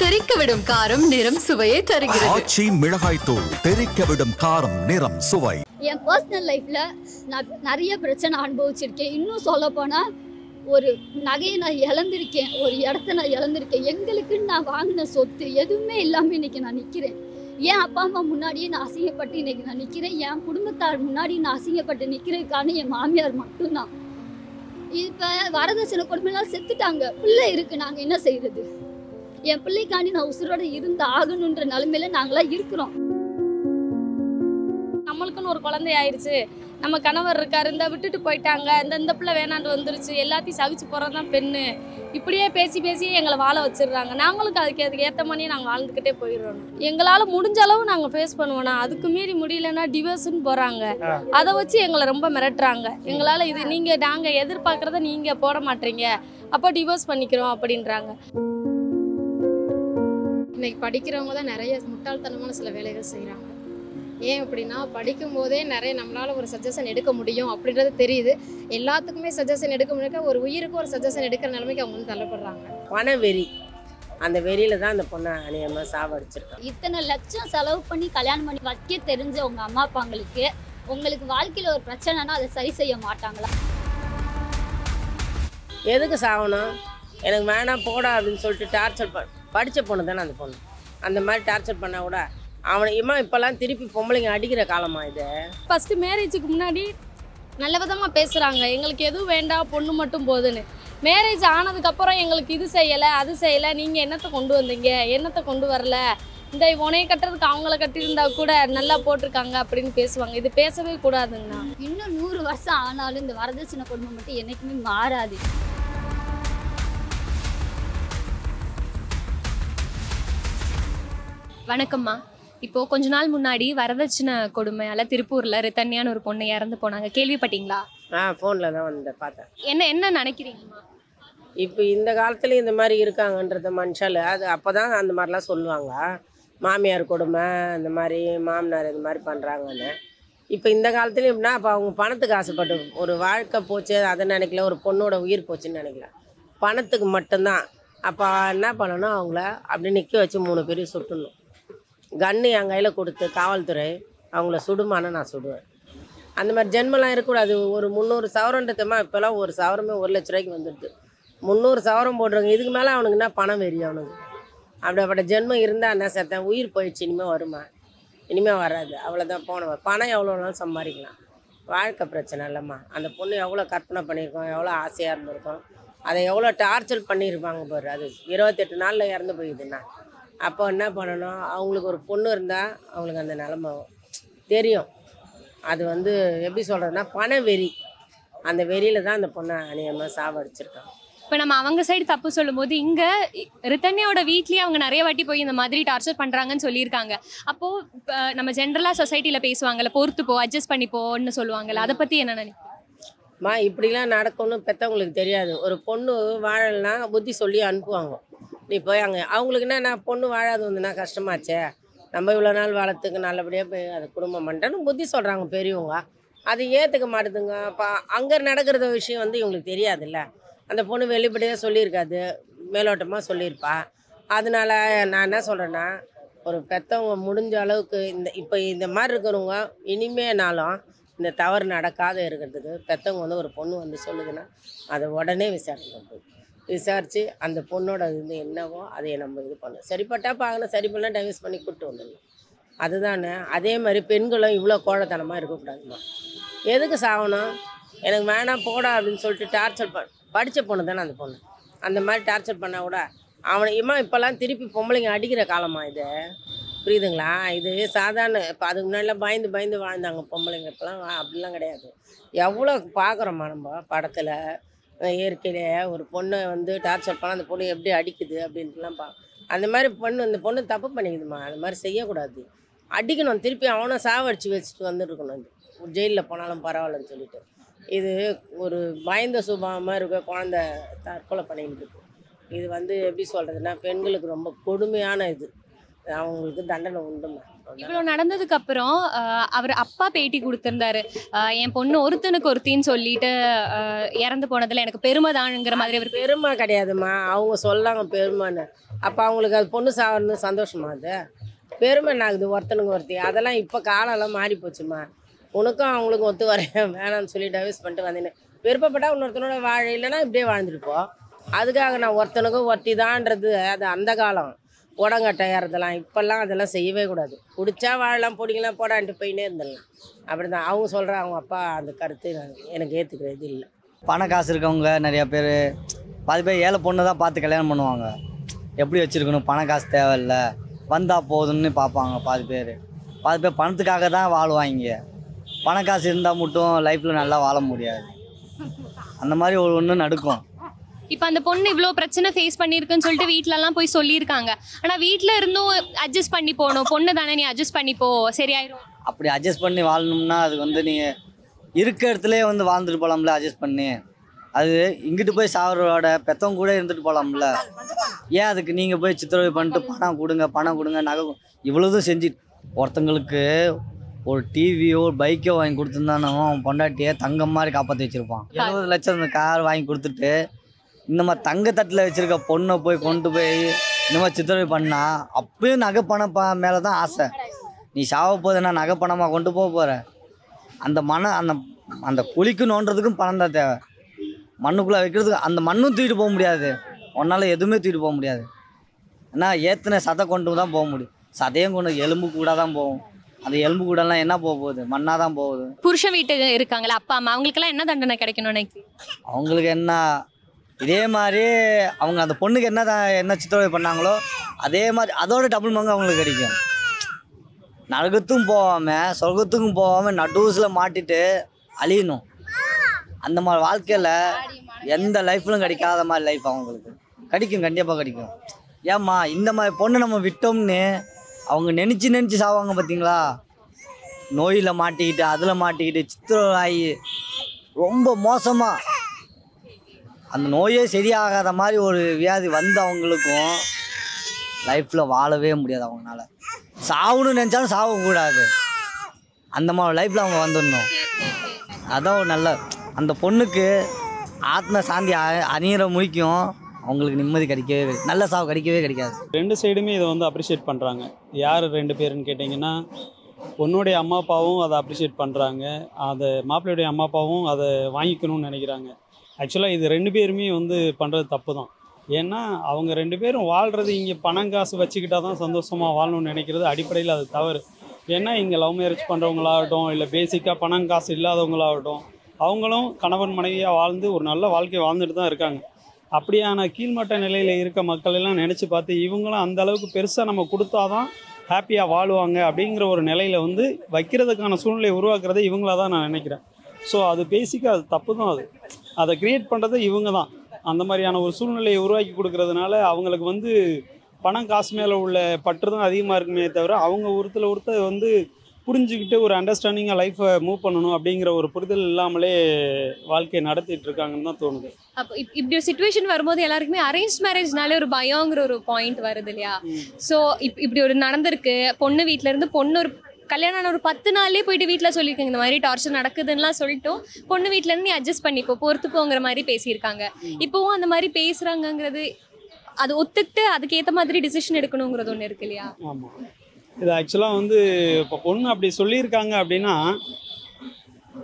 தெறிக்கவிடும் காரம் நிறம் சுவையை தருகிறது. ஆச்சி மிளகாய் தூள் தெறிக்கவிடும் காரம் நிறம் சுவை. என் பர்சனல் லைஃப்ல நான் நிறைய பிரச்சனை அனுபவிச்சிருக்கேன். இன்னும் சொல்ல போனா ஒரு நகையை நான் இழந்திருக்கேன், ஒரு இடத்த நான் இழந்திருக்கேன். எங்களுக்குன்னு நான் வாங்கின சொத்து எதுவுமே இல்லாமல் இன்னைக்கு நான் நிற்கிறேன். என் அப்பா அம்மா முன்னாடியே நான் அசிங்கப்பட்டு இன்னைக்கு நான் நிற்கிறேன். என் குடும்பத்தார் முன்னாடி நான் அசிங்கப்பட்டு நிற்கிறதுக்கான என் மாமியார் மட்டும்தான். இப்போ வரதட்சணை கொடுமையினால் செத்துட்டாங்க, பிள்ளை இருக்கு, நாங்கள் என்ன செய்யறது? என் பிள்ளைக்காண்டி நான் உசுரோட இருந்து ஆகணுன்ற நிலைமையில நாங்களாம் இருக்கிறோம். நம்மளுக்குன்னு ஒரு குழந்தை ஆயிடுச்சு, நம்ம கணவர் இருக்காரு, இந்த விட்டுட்டு போயிட்டாங்க, இந்த பிள்ளை வேணாண்டு வந்துருச்சு, எல்லாத்தையும் சகிச்சு போகிறது தான் பெண்ணு, இப்படியே பேசி பேசியே எங்களை வாழ வச்சிடுறாங்க. நாங்களுக்கு அதுக்கு ஏற்ற மாதிரி நாங்கள் வாழ்ந்துக்கிட்டே போயிடுறோம். எங்களால் முடிஞ்ச அளவு நாங்கள் ஃபேஸ் பண்ணுவோம்னா, அதுக்கு மீறி முடியலன்னா டிவோர்ஸ்ன்னு போகிறாங்க. அதை வச்சு எங்களை ரொம்ப மிரட்டுறாங்க. எங்களால் இது நாங்கள் எதிர்பார்க்குறத நீங்கள் போட மாட்டீங்க, அப்போ டிவோர்ஸ் பண்ணிக்கிறோம் அப்படின்றாங்க. இன்னைக்கு படிக்கிறவங்க தான் நிறைய முட்டாள்தனமான சில வேலைகள் செய்கிறாங்க. ஏன் அப்படின்னா படிக்கும் போதே நிறைய நம்மளால் ஒரு சஜஷன் எடுக்க முடியும் அப்படின்றது தெரியுது. எல்லாத்துக்குமே சஜஷன் எடுக்க முடியாது, ஒரு உயிருக்கு ஒரு சஜஷன் எடுக்கிற நிலைமைக்கு அவங்க வந்து தள்ளப்படுறாங்க. பண வெறி, அந்த வெறியில தான் அந்த பொண்ணை அநியமாக சாவடிச்சிருக்காங்க. இத்தனை லட்சம் செலவு பண்ணி கல்யாணம் பண்ணி வைக்க தெரிஞ்ச உங்க அம்மா அப்பாங்களுக்கு உங்களுக்கு வாழ்க்கையில் ஒரு பிரச்சனைனா அதை சரி செய்ய மாட்டாங்களா? எதுக்கு சாகணும்? எனக்கு வேணாம் போடா அப்படின்னு சொல்லிட்டு டார்ச்சர் படித்த பொண்ணு தானே அந்த பொண்ணு. அந்த மாதிரி டார்ச்சர் பண்ணால் கூட இப்போல்லாம் திருப்பி பொம்பளைங்க அடிக்கிற காலமா இது? ஃபஸ்ட்டு மேரேஜுக்கு முன்னாடி நல்ல விதமாக பேசுகிறாங்க, எங்களுக்கு எதுவும் வேண்டாம், பொண்ணு மட்டும் போதுன்னு. மேரேஜ் ஆனதுக்கப்புறம் எங்களுக்கு இது செய்யலை அது செய்யலை, நீங்கள் என்னத்தை கொண்டு வந்தீங்க, என்னத்தை கொண்டு வரல, இந்த உனையை கட்டுறதுக்கு அவங்கள கட்டியிருந்தா கூட நல்லா போட்டிருக்காங்க அப்படின்னு பேசுவாங்க. இது பேசவே கூடாதுங்கண்ணா. இன்னும் 100 வருஷம் ஆனாலும் இந்த வரதட்சணை கொடுமை மட்டும் என்னைக்குமே மாறாது. வணக்கம்மா. இப்போது கொஞ்ச நாள் முன்னாடி வரதட்சணை கொடுமையால் திருப்பூரில் ரித்தன்யான்னு ஒரு பொண்ணு இறந்து போனாங்க, கேள்விப்பட்டீங்களா? ஃபோனில் தான் வந்து பார்த்தேன். என்ன நினைக்கிறீங்கம்மா? இப்போ இந்த காலத்துலேயும் இந்த மாதிரி இருக்காங்கன்றத மனுஷால் அது அப்போ தான் அந்த மாதிரிலாம் சொல்லுவாங்க. மாமியார் கொடுமை, இந்த மாதிரி மாமனார் இந்த மாதிரி பண்ணுறாங்கன்னு. இப்போ இந்த காலத்துலேயும் எப்படின்னா, அப்போ அவங்க பணத்துக்கு ஆசைப்பட்டு ஒரு வாழ்க்கை போச்சு அதை நினைக்கல, ஒரு பொண்ணோட உயிர் போச்சுன்னு நினைக்கல, பணத்துக்கு மட்டும்தான். அப்போ என்ன பண்ணணும், அவங்கள அப்படி நிற்க வச்சு 3 பேரையும் சுட்டணும். கன்று என் கையில் கொடுத்து காவல்துறை அவங்கள சுடுமானா நான் சுடுவேன். அந்த மாதிரி ஜென்மெல்லாம் இருக்கக்கூடாது. ஒரு 300 சவரன்றதுமா இப்போல்லாம் ஒரு சவரமே 1 லட்ச ரூபாய்க்கு வந்துடுது. 300 சவரம் போடுறாங்க. இதுக்கு மேலே அவனுக்கு என்ன பணம் வெறி அவனுக்கு? அப்படிப்பட்ட ஜென்மம் இருந்தால் என்ன சேர்த்தேன், உயிர் போயிடுச்சு, இனிமேல் வருமா? இனிமேல் வராது, அவ்வளோதான். போனவன் பணம் எவ்வளோனாலும் சம்பாதிக்கலாம், வாழ்க்கை பிரச்சனை இல்லைம்மா. அந்த பொண்ணு எவ்வளோ கற்பனை பண்ணியிருக்கோம், எவ்வளோ ஆசையாக இருந்திருக்கோம், அதை எவ்வளோ டார்ச்சர் பண்ணியிருப்பாங்க பாரு. அது 28 நாளில் இறந்து போயிடுதுண்ணா. அப்போ என்ன பண்ணணும், அவங்களுக்கு ஒரு பொண்ணு இருந்தால் அவங்களுக்கு அந்த நிலமை தெரியும். அது வந்து எப்படி சொல்கிறதுனா பண வெறி, அந்த வெறியில் தான் அந்த பொண்ணை அநியமாக சாவடிச்சிருக்காங்க. இப்போ நம்ம அவங்க சைடு தப்பு சொல்லும்போது இங்கே ரித்தன்யாவோட வீட்லேயே அவங்க நிறைய வாட்டி போய் இந்த மாதிரி டார்ச்சர் பண்ணுறாங்கன்னு சொல்லியிருக்காங்க. அப்போது நம்ம ஜென்ரலாக சொசைட்டியில் பேசுவாங்கள்ல, பொறுத்துப்போ அட்ஜஸ்ட் பண்ணிப்போன்னு சொல்லுவாங்கள்ல, அதை பற்றி என்ன நினைக்கிறீங்க? இப்படிலாம் நடக்கும்னு பெற்றவங்களுக்கு தெரியாது. ஒரு பொண்ணு வாழலைன்னா புத்தி சொல்லி அனுப்புவாங்க. நீ போய் அவங்களுக்கு என்ன பொண்ணு வாழாது வந்துன்னா கஷ்டமாச்சே, நம்ம இவ்வளோ நாள் வாழத்துக்கு நல்லபடியாக போய் அதை குடும்பம் பண்ணிட்டேன்னு புத்தி சொல்கிறாங்க பெரியவங்க. அது ஏற்றுக்க மாட்டுதுங்க. அப்போ அங்கே நடக்கிற விஷயம் வந்து இவங்களுக்கு தெரியாதுல்ல. அந்த பொண்ணு வெளிப்படையாக சொல்லியிருக்காது, மேலோட்டமாக சொல்லியிருப்பா. அதனால நான் என்ன சொல்கிறேன்னா, ஒரு பெற்றவங்க முடிஞ்ச அளவுக்கு இப்போ இந்த மாதிரி இருக்கிறவங்க இனிமேனாலும் இந்த தவறு நடக்காத இருக்கிறதுக்கு பெற்றவங்க வந்து ஒரு பொண்ணு வந்து சொல்லுதுன்னா அதை உடனே விசாரித்து அந்த பொண்ணோட இது என்னவோ அதை நம்ம இது பண்ணணும். சரிப்பட்டா பார்க்கணும், சரி பண்ணால் டைவர்ஸ் பண்ணி கூப்பிட்டு வந்துடணும். அதுதானே. அதே மாதிரி பெண்களும் இவ்வளோ கோழத்தனமாக இருக்கக்கூடாதுமா. எதுக்கு சாகணும்? எனக்கு வேணாம் போடா அப்படின்னு சொல்லிட்டு டார்ச்சர் படித்த பொண்ணு தானே அந்த பொண்ணு. அந்த மாதிரி டார்ச்சர் பண்ணால் கூட இப்போல்லாம் திருப்பி பொம்பளைங்க அடிக்கிற காலமா இது? புரியுதுங்களா? இது சாதாரண. இப்போ அதுக்கு முன்னாடிலாம் பயந்து பயந்து வாழ்ந்தாங்க பொம்பளைங்க. இப்போலாம் அப்படிலாம் கிடையாது. எவ்வளோ பார்க்குறோம்மா நம்ம படத்தில், இயற்கையிலே ஒரு பொண்ணை வந்து டார்ச்சர் பண்ணால் அந்த பொண்ணு எப்படி அடிக்குது அப்படின்ட்டுலாம் அந்த மாதிரி அந்த பொண்ணு தப்பு பண்ணிக்குதுமா. அந்த மாதிரி செய்யக்கூடாது, அடிக்கணும். திருப்பி அவனை சாவடிச்சு வச்சுட்டு வந்துருக்கணும். ஜெயிலில் போனாலும் பரவாயில்லன்னு சொல்லிட்டு. இது ஒரு பயந்த சுபாவமாக இருக்க குழந்தை தற்கொலை பண்ணிக்கிட்டு இருக்கு. இது வந்து எப்படி சொல்கிறதுனா பெண்களுக்கு ரொம்ப கொடுமையான இது. அவங்களுக்கு தண்டனை உண்டுமா. இவ்வளோ நடந்ததுக்கு அப்புறம் அவர் அப்பா பேட்டி கொடுத்திருந்தாரு. என் பொண்ணு ஒருத்தனுக்கு ஒருத்தின்னு சொல்லிட்டு இறந்து போனதுல எனக்கு பெருமை தான்ங்கிற மாதிரி. அவர் பெருமை கிடையாதுமா, அவங்க சொல்லாங்க பெருமைன்னு. அப்போ அவங்களுக்கு அது பொண்ணு சாவறது சந்தோஷமா? அது பெருமை ஆகுது ஒருத்தனுக்கு ஒருத்தி. அதெல்லாம் இப்போ காலம்லாம் மாறி போச்சுமா. உனக்கும் அவங்களுக்கும் ஒத்து வர வேணாம்னு சொல்லி டைவர்ஸ் பண்ணிட்டு வந்தேன்னு விருப்பப்பட்டா இன்னொருத்தனோட வாழ, இல்லைன்னா இப்படியே வாழ்ந்துருப்போம். அதுக்காக நான் ஒருத்தனுக்கும் ஒருத்தி தான்றது அது அந்த காலம் உடங்கட்டை ஏறதெல்லாம். இப்போல்லாம் அதெல்லாம் செய்யவே கூடாது. பிடிச்சா வாழலாம், பிடிக்கலாம் போடான்ட்டு போயினே இருந்துடலாம். அப்படி தான் அவங்க சொல்கிற அவங்க அப்பா அந்த கருத்து எனக்கு ஏற்றுக்கிறது இல்லை. பண காசு இருக்கவங்க நிறையா பேர், பாதி பேர் ஏழை பொண்ணு தான் பார்த்து கல்யாணம் பண்ணுவாங்க. எப்படி வச்சுருக்கணும், பண காசு தேவையில்லை, வந்தால் போதுன்னு பார்ப்பாங்க. பாதி பேர் பணத்துக்காக தான் வாழ்வாங்க. பண காசு இருந்தால் மட்டும் லைஃப்பில் நல்லா வாழ முடியாது. அந்த மாதிரி ஒன்று நடக்கும். இப்போ அந்த பொண்ணு இவ்வளோ பிரச்சனை ஃபேஸ் பண்ணியிருக்குன்னு சொல்லிட்டு வீட்டிலலாம் போய் சொல்லியிருக்காங்க. ஆனால் வீட்டில் இருந்தும் அட்ஜஸ்ட் பண்ணி போகணும். பொண்ணு தானே, நீ அட்ஜஸ்ட் பண்ணிப்போ சரியாயிரும். அப்படி அட்ஜஸ்ட் பண்ணி வாழணும்னா அது நீங்கள் இருக்க இடத்துலே வாழ்ந்துட்டு போகலாம்ல. அட்ஜஸ்ட் பண்ணி அது இங்கிட்டு போய் சாவரோட பெற்றவங்க கூட இருந்துட்டு போகலாம்ல. ஏன் அதுக்கு நீங்கள் போய் சித்திரவதை பண்ணிட்டு பணம் கொடுங்க நகை இவ்வளோதும் செஞ்சு ஒருத்தங்களுக்கு ஒரு டிவியோ ஒரு பைக்கோ வாங்கி கொடுத்துருந்தானோ அவன் பொண்டாட்டியை தங்கம் மாதிரி காப்பாற்றி வச்சுருப்பான். 70 லட்சம் கார் வாங்கி கொடுத்துட்டு இந்த மாதிரி தங்கத்தட்டில் வச்சுருக்க பொண்ணை போய் கொண்டு போய் இந்த மாதிரி சித்திரவதை பண்ணால் அப்பயும் நகை பணம் மேலே தான் ஆசை. நீ சாவ போதுன்னா நகை பணமாக கொண்டு போக போகிற. அந்த அந்த குழிக்கு நோண்டுறதுக்கும் பணம் தான் தேவை. மண்ணுக்குள்ளே வைக்கிறதுக்கு அந்த மண்ணும் தூக்கிட்டு போக முடியாது. உன்னால் எதுவுமே தூக்கிட்டு போக முடியாது. ஏன்னா ஏற்றின சதை கொண்டு தான் போக முடியும். சதையும் கொண்டு எலும்பு கூட தான் போகும். அந்த எலும்பு கூடலாம் என்ன போக போகுது, மண்ணாக தான் போகுது. புருஷன் வீட்டு இருக்காங்களா அப்பா அம்மா, அவங்களுக்கெல்லாம் என்ன தண்டனை கிடைக்கணும் எனக்கு? அவங்களுக்கு என்ன இதே மாதிரி அவங்க அந்த பொண்ணுக்கு என்ன சித்திரவதை பண்ணாங்களோ அதே மாதிரி அதோட டபுள் மங்கு அவங்களுக்கு கிடைக்கும். நரகத்துக்கும் போகாமல் சொர்க்கத்துக்கும் போகாமல் நடுவுசில் மாட்டிட்டு அழியணும். அந்த மாதிரி வாழ்க்கையில் எந்த லைஃப்லும் கிடைக்காத மாதிரி லைஃப் அவங்களுக்கு கிடைக்கும், கண்டிப்பாக கிடைக்கும். ஏம்மா இந்த மாதிரி பொண்ணை நம்ம விட்டோம்னு அவங்க நினச்சி சாவாங்க பார்த்தீங்களா. நோயில் மாட்டிக்கிட்டு அதில் மாட்டிக்கிட்டு சித்திரவாயி ரொம்ப மோசமாக அந்த நோயே சரியாகாத மாதிரி ஒரு வியாதி வந்து அவங்களுக்கும் லைஃப்பில் வாழவே முடியாது. அவங்களால சாவணும்னு நினச்சாலும் சாவக்கூடாது. அந்த மாதிரி லைஃப்பில் அவங்க வந்துடணும். அதான் ஒரு நல்ல அந்த பொண்ணுக்கு ஆத்ம சாந்தி அணியிற முடிக்கும். அவங்களுக்கு நிம்மதி கிடைக்கவே நல்ல சாவு கிடைக்காது. ரெண்டு சைடுமே இதை அப்ரிஷியேட் பண்ணுறாங்க. யார் 2 பேருன்னு கேட்டிங்கன்னா, பொண்ணுடைய அம்மா அப்பாவும் அதை அப்ரிஷியேட் பண்ணுறாங்க, அதை மாப்பிள்ளையுடைய அம்மா அப்பாவும் அதை வாங்கிக்கணும்னு நினைக்கிறாங்க. ஆக்சுவலாக இது 2 பேருமே பண்ணுறது தப்பு தான். ஏன்னா அவங்க 2 பேரும் வாழ்கிறது இங்கே பணம் காசு வச்சுக்கிட்டா தான் சந்தோஷமாக வாழணும்னு நினைக்கிறது அடிப்படையில் அது தவறு. ஏன்னா இங்கே லவ் மேரேஜ் பண்ணுறவங்களாகட்டும், இல்லை பேசிக்காக பணம் காசு இல்லாதவங்களாகட்டும், அவங்களும் கணவன் மனைவியாக வாழ்ந்து ஒரு நல்ல வாழ்க்கை வாழ்ந்துட்டு தான் இருக்காங்க. அப்படியான கீழ்மட்ட நிலையில் இருக்க மக்கள் எல்லாம் நினச்சி பார்த்து இவங்களும் அந்த அளவுக்கு பெருசாக நம்ம கொடுத்தா தான் ஹாப்பியாக வாழுவாங்க அப்படிங்கிற ஒரு நிலையில் வைக்கிறதுக்கான சூழ்நிலையை உருவாக்குறதை இவங்களாக தான் நான் நினைக்கிறேன். ஸோ அது பேசிக்காக அது தப்பு தான். அதை க்ரியேட் பண்ணுறது இவங்க தான். அந்த மாதிரியான ஒரு சூழ்நிலையை உருவாக்கி கொடுக்கறதுனால அவங்களுக்கு பணம் காசு மேலே உள்ள பற்று தான் அதிகமாக இருக்குமே தவிர அவங்க ஒருத்தர் புரிஞ்சுக்கிட்டு ஒரு அண்டர்ஸ்டாண்டிங்காக லைஃப்பை மூவ் பண்ணணும் அப்படிங்கிற ஒரு புரிதல் இல்லாமலே வாழ்க்கையை நடத்திட்டு இருக்காங்கன்னு தான் தோணுது. அப்போ இப்படி ஒரு சிச்சுவேஷன் வரும்போது எல்லாருக்குமே அரேஞ்ச் மேரேஜ்னாலே ஒரு பயங்கிற ஒரு பாயிண்ட் வருது இல்லையா? ஸோ இப்படி ஒரு நடந்திருக்கு. பொண்ணு வீட்டில இருந்து பொண்ணு ஒரு கல்யாணம் ஆன ஒரு 10 நாள்லேயே போயிட்டு வீட்டில் சொல்லியிருக்காங்க இந்த மாதிரி டார்ச்சர் நடக்குதுன்னெலாம் சொல்லிட்டோம். பொண்ணு வீட்டிலேருந்து நீ அட்ஜஸ்ட் பண்ணிப்போ, பொறுத்துப்போங்கிற மாதிரி பேசியிருக்காங்க. இப்போவும் அந்த மாதிரி பேசுகிறாங்கங்கிறது அது ஒத்துக்கிட்டு அதுக்கேற்ற மாதிரி டிசிஷன் எடுக்கணுங்கிறது ஒன்று இருக்கு இல்லையா? ஆமாம், இது ஆக்சுவலாக இப்போ பொண்ணு அப்படி சொல்லியிருக்காங்க அப்படின்னா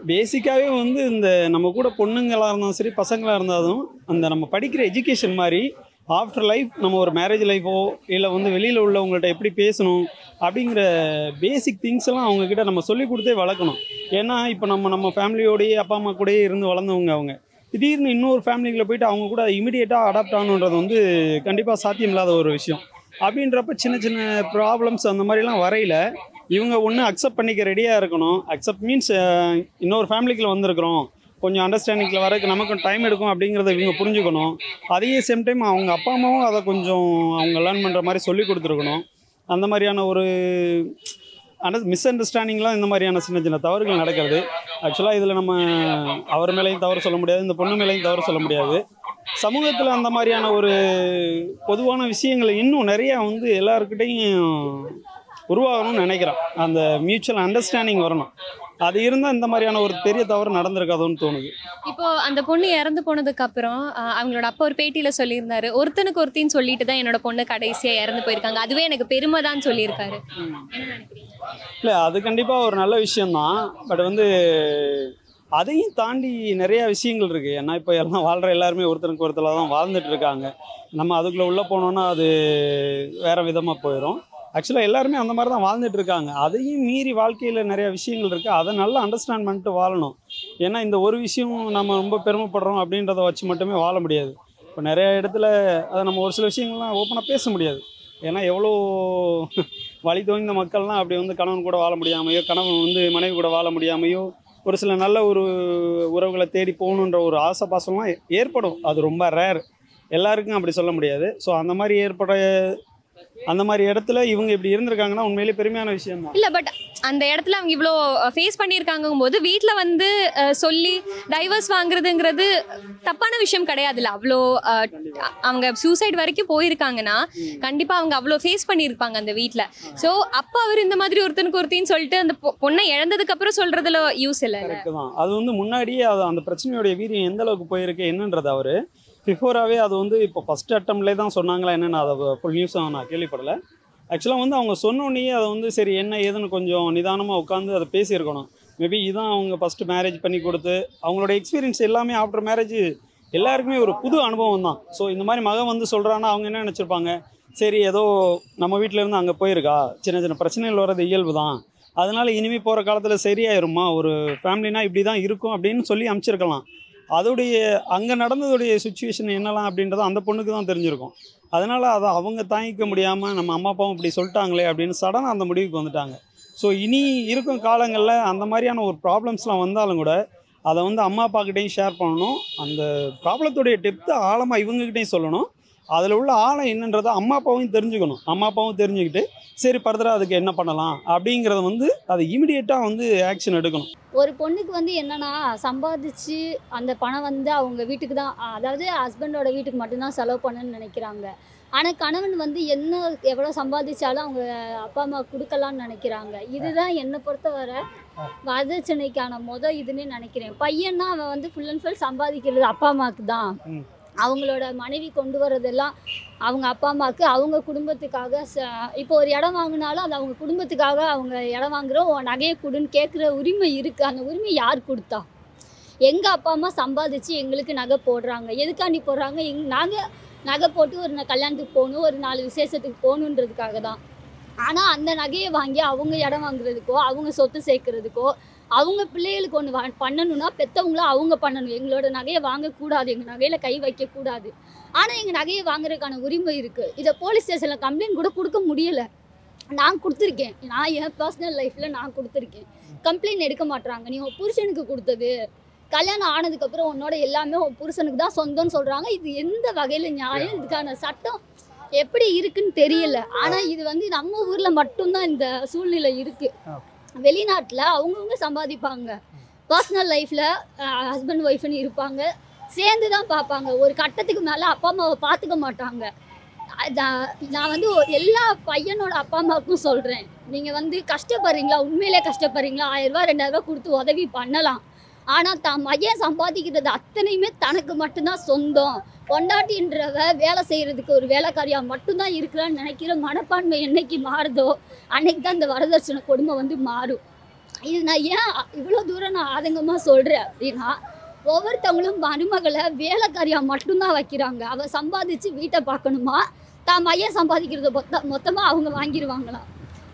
பேசிக்காகவே இந்த நம்ம கூட பொண்ணுங்களாக இருந்தாலும் சரி பசங்களாக இருந்தாலும் அந்த நம்ம படிக்கிற எஜுகேஷன் மாதிரி ஆஃப்டர் லைஃப் நம்ம ஒரு மேரேஜ் லைஃபோ இல்லை வெளியில் உள்ளவங்கள்ட்ட எப்படி பேசணும் அப்படிங்கிற பேசிக் திங்ஸ் எல்லாம் அவங்கக்கிட்ட நம்ம சொல்லி கொடுத்தே வளர்க்கணும். ஏன்னா இப்போ நம்ம ஃபேமிலியோடையே அப்பா அம்மா கூடயே இருந்து வளர்ந்தவங்க அவங்க திடீர்னு இன்னொரு ஃபேமிலிக்குள்ளே போயிட்டு அவங்க கூட இமிடியேட்டாக அடாப்ட் ஆகணுன்றது கண்டிப்பாக சாத்தியம் இல்லாத ஒரு விஷயம். அப்படின்றப்ப சின்ன சின்ன ப்ராப்ளம்ஸ் அந்த மாதிரிலாம் வரையில் இவங்க ஒன்று அக்செப்ட் பண்ணிக்க ரெடியாக இருக்கணும். அக்செப்ட் மீன்ஸ் இன்னொரு ஃபேமிலிக்குள்ள வந்திருக்கிறோம், கொஞ்சம் அண்டர்ஸ்டாண்டிங்கில் வரதுக்கு நமக்கு டைம் எடுக்கும் அப்படிங்கிறத இவங்க புரிஞ்சுக்கணும். அதே சேம் டைம் அவங்க அப்பா அம்மாவும் அதை கொஞ்சம் அவங்க லேர்ன் பண்ணுற மாதிரி சொல்லி கொடுத்துருக்கணும். அந்த மாதிரியான ஒரு மிஸ் அண்டர்ஸ்டாண்டிங்லாம் இந்த மாதிரியான சின்ன சின்ன தவறுகள் நடக்கிறது. ஆக்சுவலாக இதில் நம்ம அவர் மேலேயும் தவறு சொல்ல முடியாது, இந்த பொண்ணு மேலேயும் தவறு சொல்ல முடியாது. சமூகத்தில் அந்த மாதிரியான ஒரு பொதுவான விஷயங்களை இன்னும் நிறையா எல்லாருக்கிட்டையும் உருவாகணும்னு நினைக்கிறேன். அந்த மியூச்சுவல் அண்டர்ஸ்டாண்டிங் வரணும். அது இருந்தால் இந்த மாதிரியான ஒரு பெரிய தவறு நடந்திருக்காதோன்னு தோணுது. இப்போ அந்த பொண்ணு இறந்து போனதுக்கு அப்புறம் அவங்களோட அப்பா ஒரு பேட்டியில சொல்லியிருந்தாரு, ஒருத்தனுக்கு ஒருத்தின்னு சொல்லிட்டு தான் என்னோட பொண்ணு கடைசியா இறந்து போயிருக்காங்க, அதுவே எனக்கு பெருமை தான் சொல்லியிருக்காரு. இல்லை, அது கண்டிப்பாக ஒரு நல்ல விஷயம்தான். பட் வந்து அதையும் தாண்டி நிறையா விஷயங்கள் இருக்குது. ஏன்னா இப்போ எல்லாம் வாழ்கிற எல்லாருமே ஒருத்தருக்கு ஒருத்தராக தான் வாழ்ந்துட்டு இருக்காங்க. நம்ம அதுக்குள்ளே உள்ளே போனோன்னா அது வேறு விதமாக போயிடும். ஆக்சுவலாக எல்லாருமே அந்த மாதிரி தான் வாழ்ந்துட்டு இருக்காங்க. அதையும் மீறி வாழ்க்கையில் நிறைய விஷயங்கள் இருக்குது. அதை நல்லா அண்டர்ஸ்டாண்ட் பண்ணிட்டு வாழணும். ஏன்னா இந்த ஒரு விஷயம் நம்ம ரொம்ப பெருமைப்படுறோம் அப்படின்றத வச்சு மட்டுமே வாழ முடியாது. இப்போ நிறைய இடத்துல அதை நம்ம ஒரு சில விஷயங்கள்லாம் ஓப்பனாக பேச முடியாது. ஏன்னா எவ்வளோ வழி தோய்ந்த மக்கள்லாம் அப்படி வந்து கணவன் கூட வாழ முடியாமையோ, கணவன் வந்து மனைவி கூட வாழ முடியாமையோ, ஒரு சில நல்ல ஒரு உறவுகளை தேடி போகணுன்ற ஒரு ஆசை பாசம்லாம் ஏற்படும். அது ரொம்ப ரேர், எல்லாருக்கும் அப்படி சொல்ல முடியாது. ஸோ அந்த மாதிரி இடத்துல இவங்க இப்படி இருந்திருக்காங்கன்னா உண்மையிலேயே பெருமையான விஷயம் தான். இல்லை, பட் அந்த இடத்துல அவங்க இவ்வளோ ஃபேஸ் பண்ணியிருக்காங்கும் போது வீட்டில் வந்து சொல்லி டைவர்ஸ் வாங்குறதுங்கிறது தப்பான விஷயம் கிடையாதுல்ல. அவ்வளோ அவங்க சூசைட் வரைக்கும் போயிருக்காங்கன்னா கண்டிப்பாக அவங்க அவ்வளோ ஃபேஸ் பண்ணியிருப்பாங்க அந்த வீட்டில். ஸோ அப்போ அவர் இந்த மாதிரி ஒருத்தனுக்கு ஒருத்தின்னு சொல்லிட்டு அந்த பொண்ணை இழந்ததுக்கு அப்புறம் சொல்றதுல யூஸ் இல்லை. கரெக்டு தான். அது வந்து முன்னாடியே அது அந்த பிரச்சனையோடைய வீரியம் எந்த அளவுக்கு போயிருக்கு என்னன்றது அவர் பிஃபோராகவே அது வந்து இப்போ ஃபஸ்ட் அட்டம்ப்ட்லேயே தான் சொன்னாங்களா என்னென்னு அதை ஃபுல் நியூஸாக நான் கேள்விப்படலை. ஆக்சுவலாக வந்து அவங்க சொன்னோன்னே அதை வந்து சரி என்ன ஏதுன்னு கொஞ்சம் நிதானமாக உட்காந்து அதை பேசியிருக்கணும். மேபி இதான் அவங்க ஃபஸ்ட்டு மேரேஜ் பண்ணி கொடுத்து அவங்களோட எக்ஸ்பீரியன்ஸ் எல்லாமே ஆஃப்டர் மேரேஜ் எல்லாருக்குமே ஒரு புது அனுபவம் தான். ஸோ இந்த மாதிரி மகன் வந்து சொல்கிறான்னா அவங்க என்ன நினச்சிருப்பாங்க, சரி ஏதோ நம்ம வீட்டிலேருந்து அங்கே போயிருக்கா, சின்ன சின்ன பிரச்சனைகள் வர்றது இயல்பு தான், அதனால் இனிமேல் போகிற காலத்தில் சரியாயிருமா, ஒரு ஃபேமிலினா இப்படி தான் இருக்கும் அப்படின்னு சொல்லி அனுப்பிச்சிருக்கலாம். அதோடைய அங்கே நடந்ததுடைய சுச்சுவேஷன் என்னலாம் அப்படின்றத அந்த பொண்ணுக்கு தான் தெரிஞ்சிருக்கும். அதனால் அதை அவங்க தாங்கிக்க முடியாமல் நம்ம அம்மா அப்பாவும் இப்படி சொல்லிட்டாங்களே அப்படின்னு சடனாக அந்த முடிவுக்கு வந்துட்டாங்க. ஸோ இனி இருக்கும் காலங்களில் அந்த மாதிரியான ஒரு ப்ராப்ளம்ஸ்லாம் வந்தாலும் கூட அதை வந்து அம்மா அப்பாக்கிட்டையும் ஷேர் பண்ணணும். அந்த ப்ராப்ளத்துடைய டெப்த்து ஆழமாக இவங்ககிட்டையும் சொல்லணும். அதில் உள்ள ஆழம் என்னன்றதை அம்மா அப்பாவும் தெரிஞ்சுக்கணும். அம்மா அப்பாவும் தெரிஞ்சுக்கிட்டு சரி ஃபர்தராக அதுக்கு என்ன பண்ணலாம் அப்படிங்கிறத வந்து அதை இமிடியேட்டாக வந்து ஆக்ஷன் எடுக்கணும். ஒரு பொண்ணுக்கு வந்து என்னன்னா சம்பாதிச்சு அந்த பணம் வந்து அவங்க வீட்டுக்கு தான், அதாவது ஹஸ்பண்டோட வீட்டுக்கு மட்டும்தான் செலவு பண்ணணும்னு நினைக்கிறாங்க. ஆனால் கணவன் வந்து எவ்வளோ சம்பாதிச்சாலும் அவங்க அப்பா அம்மா கொடுக்கலான்னு நினைக்கிறாங்க. இதுதான் என்னை பொறுத்தவரை வரதட்சணைக்கான இதுன்னே நினைக்கிறேன். பையன்னா அவன் வந்து ஃபுல் அண்ட் ஃபுல் சம்பாதிக்கிறது அப்பா அம்மாவுக்கு தான். அவங்களோட மனைவி கொண்டு வரதெல்லாம் அவங்க அப்பா அம்மாவுக்கு, அவங்க குடும்பத்துக்காக. இப்போ ஒரு இடம் வாங்கினாலும் அது அவங்க குடும்பத்துக்காக அவங்க இடம் வாங்குகிறோம், நகையை கொடுன்னு கேட்குற உரிமை இருக்குது. அந்த உரிமை யார் கொடுத்தா? எங்கள் அப்பா அம்மா சம்பாதிச்சு எங்களுக்கு நகை போடுறாங்க. எதுக்காண்டி போடுறாங்க? நாங்கள் நகை போட்டு ஒரு கல்யாணத்துக்கு போகணும், ஒரு 4 விசேஷத்துக்கு போகணுன்றதுக்காக தான். ஆனால் அந்த நகையை வாங்கி அவங்க இடம் வாங்குறதுக்கோ, அவங்க சொத்து சேர்க்கறதுக்கோ, அவங்க பிள்ளைகளுக்கு ஒன்று பண்ணணும்னா பெற்றவங்களும் அவங்க பண்ணணும். எங்களோட நகையை வாங்கக்கூடாது, எங்கள் நகையில் கை வைக்கக்கூடாது. ஆனால் எங்கள் நகையை வாங்குறதுக்கான உரிமை இருக்குது. இதை போலீஸ் ஸ்டேஷனில் கம்ப்ளைண்ட் கூட கொடுக்க முடியலை. நான் கொடுத்துருக்கேன், நான் என் பர்சனல் லைஃப்பில் நான் கொடுத்துருக்கேன். கம்ப்ளைண்ட் எடுக்க மாட்டுறாங்க. நீ உன் புருஷனுக்கு கொடுத்தது, கல்யாணம் ஆனதுக்கப்புறம் உன்னோட எல்லாமே உன் புருஷனுக்கு தான் சொந்தம்னு சொல்கிறாங்க. இது எந்த வகையில் நியாயம்? இதுக்கான சட்டம் எப்படி இருக்குன்னு தெரியல. ஆனால் இது வந்து நம்ம ஊரில் மட்டும்தான் இந்த சூழ்நிலை இருக்குது. வெளிநாட்டில் அவங்கவுங்க சம்பாதிப்பாங்க, பர்சனல் லைஃப்பில் ஹஸ்பண்ட் ஒய்ஃப்னு இருப்பாங்க, சேர்ந்து தான் பார்ப்பாங்க. ஒரு கட்டத்துக்கு மேலே அப்பா அம்மாவை பார்த்துக்க மாட்டாங்க. நான் வந்து எல்லா பையனோட அப்பா அம்மாவுக்கும் சொல்கிறேன், நீங்கள் வந்து கஷ்டப்படுறீங்களா, உண்மையிலே கஷ்டப்படுறீங்களா, 1000 ரூபா 2000 ரூபா கொடுத்து உதவி பண்ணலாம். ஆனால் தான் மையன் சம்பாதிக்கிறது அத்தனையுமே தனக்கு மட்டும்தான் சொந்தம். பொண்டாட்டின்றவ வேலை செய்கிறதுக்கு ஒரு வேலைக்காரியாக மட்டும்தான் இருக்கிறான்னு நினைக்கிற மனப்பான்மை என்னைக்கு மாறுதோ அன்னைக்கு தான் இந்த வரதட்சணை கொடுமை வந்து மாறும். இது நான் ஏன் இவ்வளோ தூரம் நான் ஆதங்கமாக சொல்கிறேன் அப்படின்னா, ஒவ்வொருத்தவங்களும் மருமகளை வேலைக்காரியாக மட்டும்தான் வைக்கிறாங்க. அவள் சம்பாதிச்சு வீட்டை பார்க்கணுமா, தான் மையன் சம்பாதிக்கிறத மொத்தமாக அவங்க வாங்கிடுவாங்களாம்.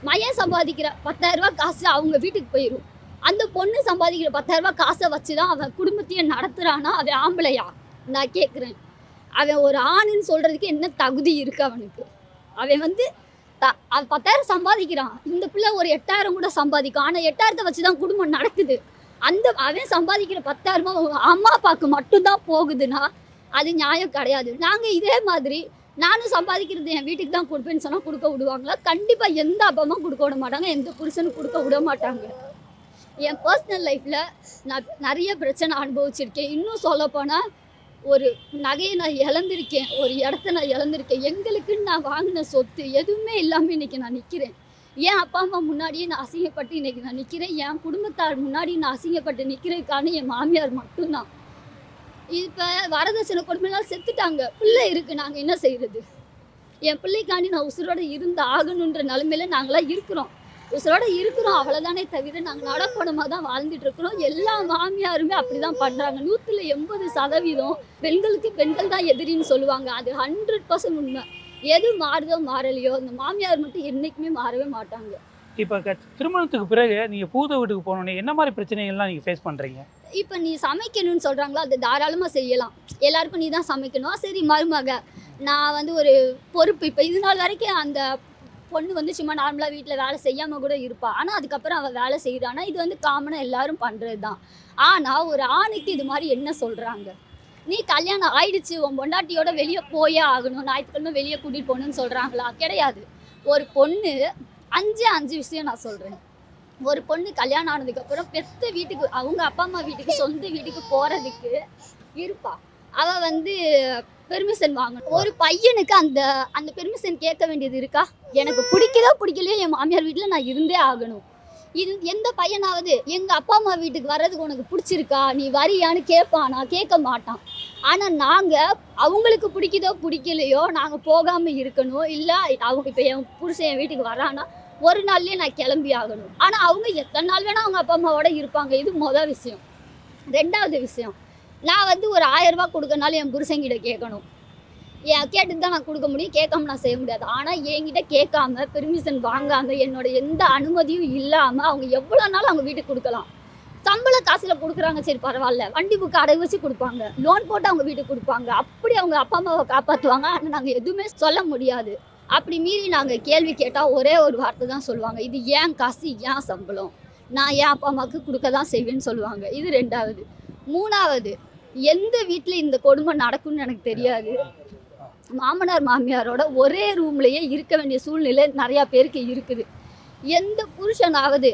மையன் சம்பாதிக்கிற 10,000 ரூபா காசு அவங்க வீட்டுக்கு போயிடும். அந்த பொண்ணு சம்பாதிக்கிற 10,000 ரூபா காசை வச்சு தான் அவன் குடும்பத்தையே நடத்துகிறானா? அவன் ஆம்பளையா? நான் கேட்குறேன். அவன் ஒரு ஆணுன்னு சொல்கிறதுக்கு என்ன தகுதி இருக்குது அவனுக்கு? அவன் வந்து அவன் 10,000 சம்பாதிக்கிறான், இந்த பிள்ளை ஒரு 8,000 கூட சம்பாதிக்கும். ஆனால் 8,000 வச்சு தான் குடும்பம் நடக்குது. அவன் சம்பாதிக்கிற 10,000 ரூபா அம்மா அப்பாவுக்கு மட்டும்தான் போகுதுன்னா அது நியாயம் கிடையாது. நாங்கள் இதே மாதிரி நானும் சம்பாதிக்கிறது என் வீட்டுக்கு தான் கொடுப்பேன்னு சொன்னால் கொடுக்க விடுவாங்களா? கண்டிப்பாக எந்த அப்பா அம்மா கொடுக்க விட மாட்டாங்க, எந்த புருஷனும் கொடுக்க விட மாட்டாங்க. என் பர்சனல் லைஃப்பில் நான் நிறைய பிரச்சனை அனுபவிச்சிருக்கேன். இன்னும் சொல்லப்போனால் ஒரு நகையை நான் இழந்திருக்கேன், ஒரு இடத்த நான் இழந்திருக்கேன். எங்களுக்குன்னு நான் வாங்கின சொத்து எதுவுமே இல்லாமல் இன்றைக்கி நான் நிற்கிறேன். என் அப்பா அம்மா முன்னாடியே நான் அசிங்கப்பட்டு இன்னைக்கு நான் நிற்கிறேன். என் குடும்பத்தார் முன்னாடி நான் அசிங்கப்பட்டு நிற்கிறதுக்கான என் மாமியார் மட்டும்தான். இப்போ வரதட்சணை கொடுமையினால் செத்துட்டாங்க. பிள்ளை இருக்குது, நாங்கள் என்ன செய்கிறது? என் பிள்ளைக்காண்டி நான் உசுரோடு இருந்து ஆகணுன்ற நிலைமையில நாங்களாம் இருக்கிறோம். உசுரோட இருக்கிறோம் அவ்வளோதானே தவிர நாங்கள் நடப்பணமாக தான் வாழ்ந்துட்டு இருக்கிறோம். எல்லா மாமியாருமே அப்படி தான் பண்ணுறாங்க. 180% பெண்களுக்கு பெண்கள் தான் எதிரின்னு சொல்லுவாங்க. அது 100% உண்மை. எது மாறுதோ மாறலையோ அந்த மாமியார் மட்டும் என்றைக்குமே மாறவே மாட்டாங்க. இப்போ திருமணத்துக்கு பிறகு நீங்கள் புது வீட்டுக்கு போனோன்னே என்ன மாதிரி பிரச்சனைகள்லாம் நீங்கள் ஃபேஸ் பண்ணுறீங்க? இப்போ நீ சமைக்கணும்னு சொல்கிறாங்களோ அது தாராளமாக செய்யலாம். எல்லாருக்கும் நீ தான் சமைக்கணும். சரி மருமக நான் வந்து ஒரு பொறுப்பு. இப்போ இது நாள் வரைக்கும் அந்த பொண்ணு வந்து சும்மா நார்மலாக வீட்டில் வேலை செய்யாமல் கூட இருப்பாள். ஆனால் அதுக்கப்புறம் அவள் வேலை செய்கிறான்னா இது வந்து காமனாக எல்லாரும் பண்ணுறது தான். ஆனால் ஒரு ஆணுக்கு இது மாதிரி என்ன சொல்கிறாங்க? நீ கல்யாணம் ஆயிடுச்சு, உன் பொண்டாட்டியோட வெளியே போயே ஆகணும், ஞாயிற்றுக்கிழமை வெளியே கூட்டிகிட்டு போகணுன்னு சொல்கிறாங்களா? கிடையாது. ஒரு பொண்ணு 5 விஷயம் நான் சொல்கிறேன். ஒரு பொண்ணு கல்யாணம் ஆனதுக்கப்புறம் பெத்த வீட்டுக்கு அவங்க அப்பா அம்மா வீட்டுக்கு சொந்த வீட்டுக்கு போகிறதுக்கு இருப்பா. அவள் வந்து பெர்மிஷன் வாங்கணும். ஒரு பையனுக்கு அந்த பெர்மிஷன் கேட்க வேண்டியது இருக்கா? எனக்கு பிடிக்கலோ பிடிக்கலையோ என் மாமியார் வீட்டில் நான் இருந்தே ஆகணும். இது எந்த பையனாவது எங்கள் அப்பா அம்மா வீட்டுக்கு வர்றதுக்கு உனக்கு பிடிச்சிருக்கா, நீ வரியான்னு கேட்பானா? கேட்க மாட்டான். ஆனால் நாங்கள் அவங்களுக்கு பிடிக்குதோ பிடிக்கலையோ நாங்கள் போகாமல் இருக்கணும். இல்லை அவங்க இப்போ என் புருஷன் என் வீட்டுக்கு வரான்னா ஒரு நாள்லேயே நான் கிளம்பி ஆகணும். ஆனால் அவங்க எத்தனை நாள் வேணால் அவங்க அப்பா அம்மாவோட இருப்பாங்க. இது மொதல் விஷயம். 2வது விஷயம், நான் வந்து ஒரு 1000 ரூபா கொடுக்கறனாலும் என் புருஷங்கிட்ட கேட்கணும். கேட்டுட்டு தான் நான் கொடுக்க முடியும், கேட்காம நான் செய்ய முடியாது. ஆனால் என்கிட்ட கேட்காம பெர்மிஷன் வாங்காமல் என்னோட எந்த அனுமதியும் இல்லாமல் அவங்க எவ்வளோ நாளும் அவங்க வீட்டுக்கு கொடுக்கலாம். சம்பள காசில் கொடுக்குறாங்க, சரி பரவாயில்ல. வண்டி புக்கு அடகு வச்சு கொடுப்பாங்க, லோன் போட்டு அவங்க வீட்டுக்கு கொடுப்பாங்க. அப்படி அவங்க அப்பா அம்மாவை காப்பாற்றுவாங்க. ஆனால் நாங்கள் எதுவுமே சொல்ல முடியாது. அப்படி மீறி நாங்கள் கேள்வி கேட்டால் ஒரே ஒரு வார்த்தை தான் சொல்லுவாங்க, இது ஏன் காசு, ஏன் சம்பளம், நான் என் அப்பா அம்மாவுக்கு கொடுக்க தான் செய்வேன்னு சொல்லுவாங்க. இது 2வது. 3வது, எந்த வீட்டில் இந்த கொடுமை நடக்கும்னு எனக்கு தெரியாது. மாமனார் மாமியாரோட ஒரே ரூம்லேயே இருக்க வேண்டிய சூழ்நிலை நிறையா பேருக்கு இருக்குது. எந்த புருஷனாவது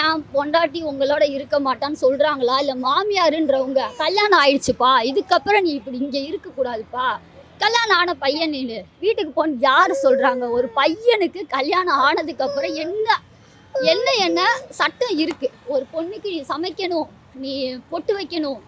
ஏன் பொண்டாட்டி உங்களோட இருக்க மாட்டான்னு சொல்கிறாங்களா? இல்லை மாமியாருன்றவங்க கல்யாணம் ஆயிடுச்சுப்பா, இதுக்கப்புறம் நீ இப்படி இங்கே இருக்கக்கூடாதுப்பா, கல்யாணம் ஆன பையன் நீ வீட்டுக்கு போன்னு யார் சொல்கிறாங்க? ஒரு பையனுக்கு கல்யாணம் ஆனதுக்கப்புறம் என்ன சட்டம் இருக்குது? ஒரு பொண்ணுக்கு நீ சமைக்கணும், நீ பொட்டு வைக்கணும்.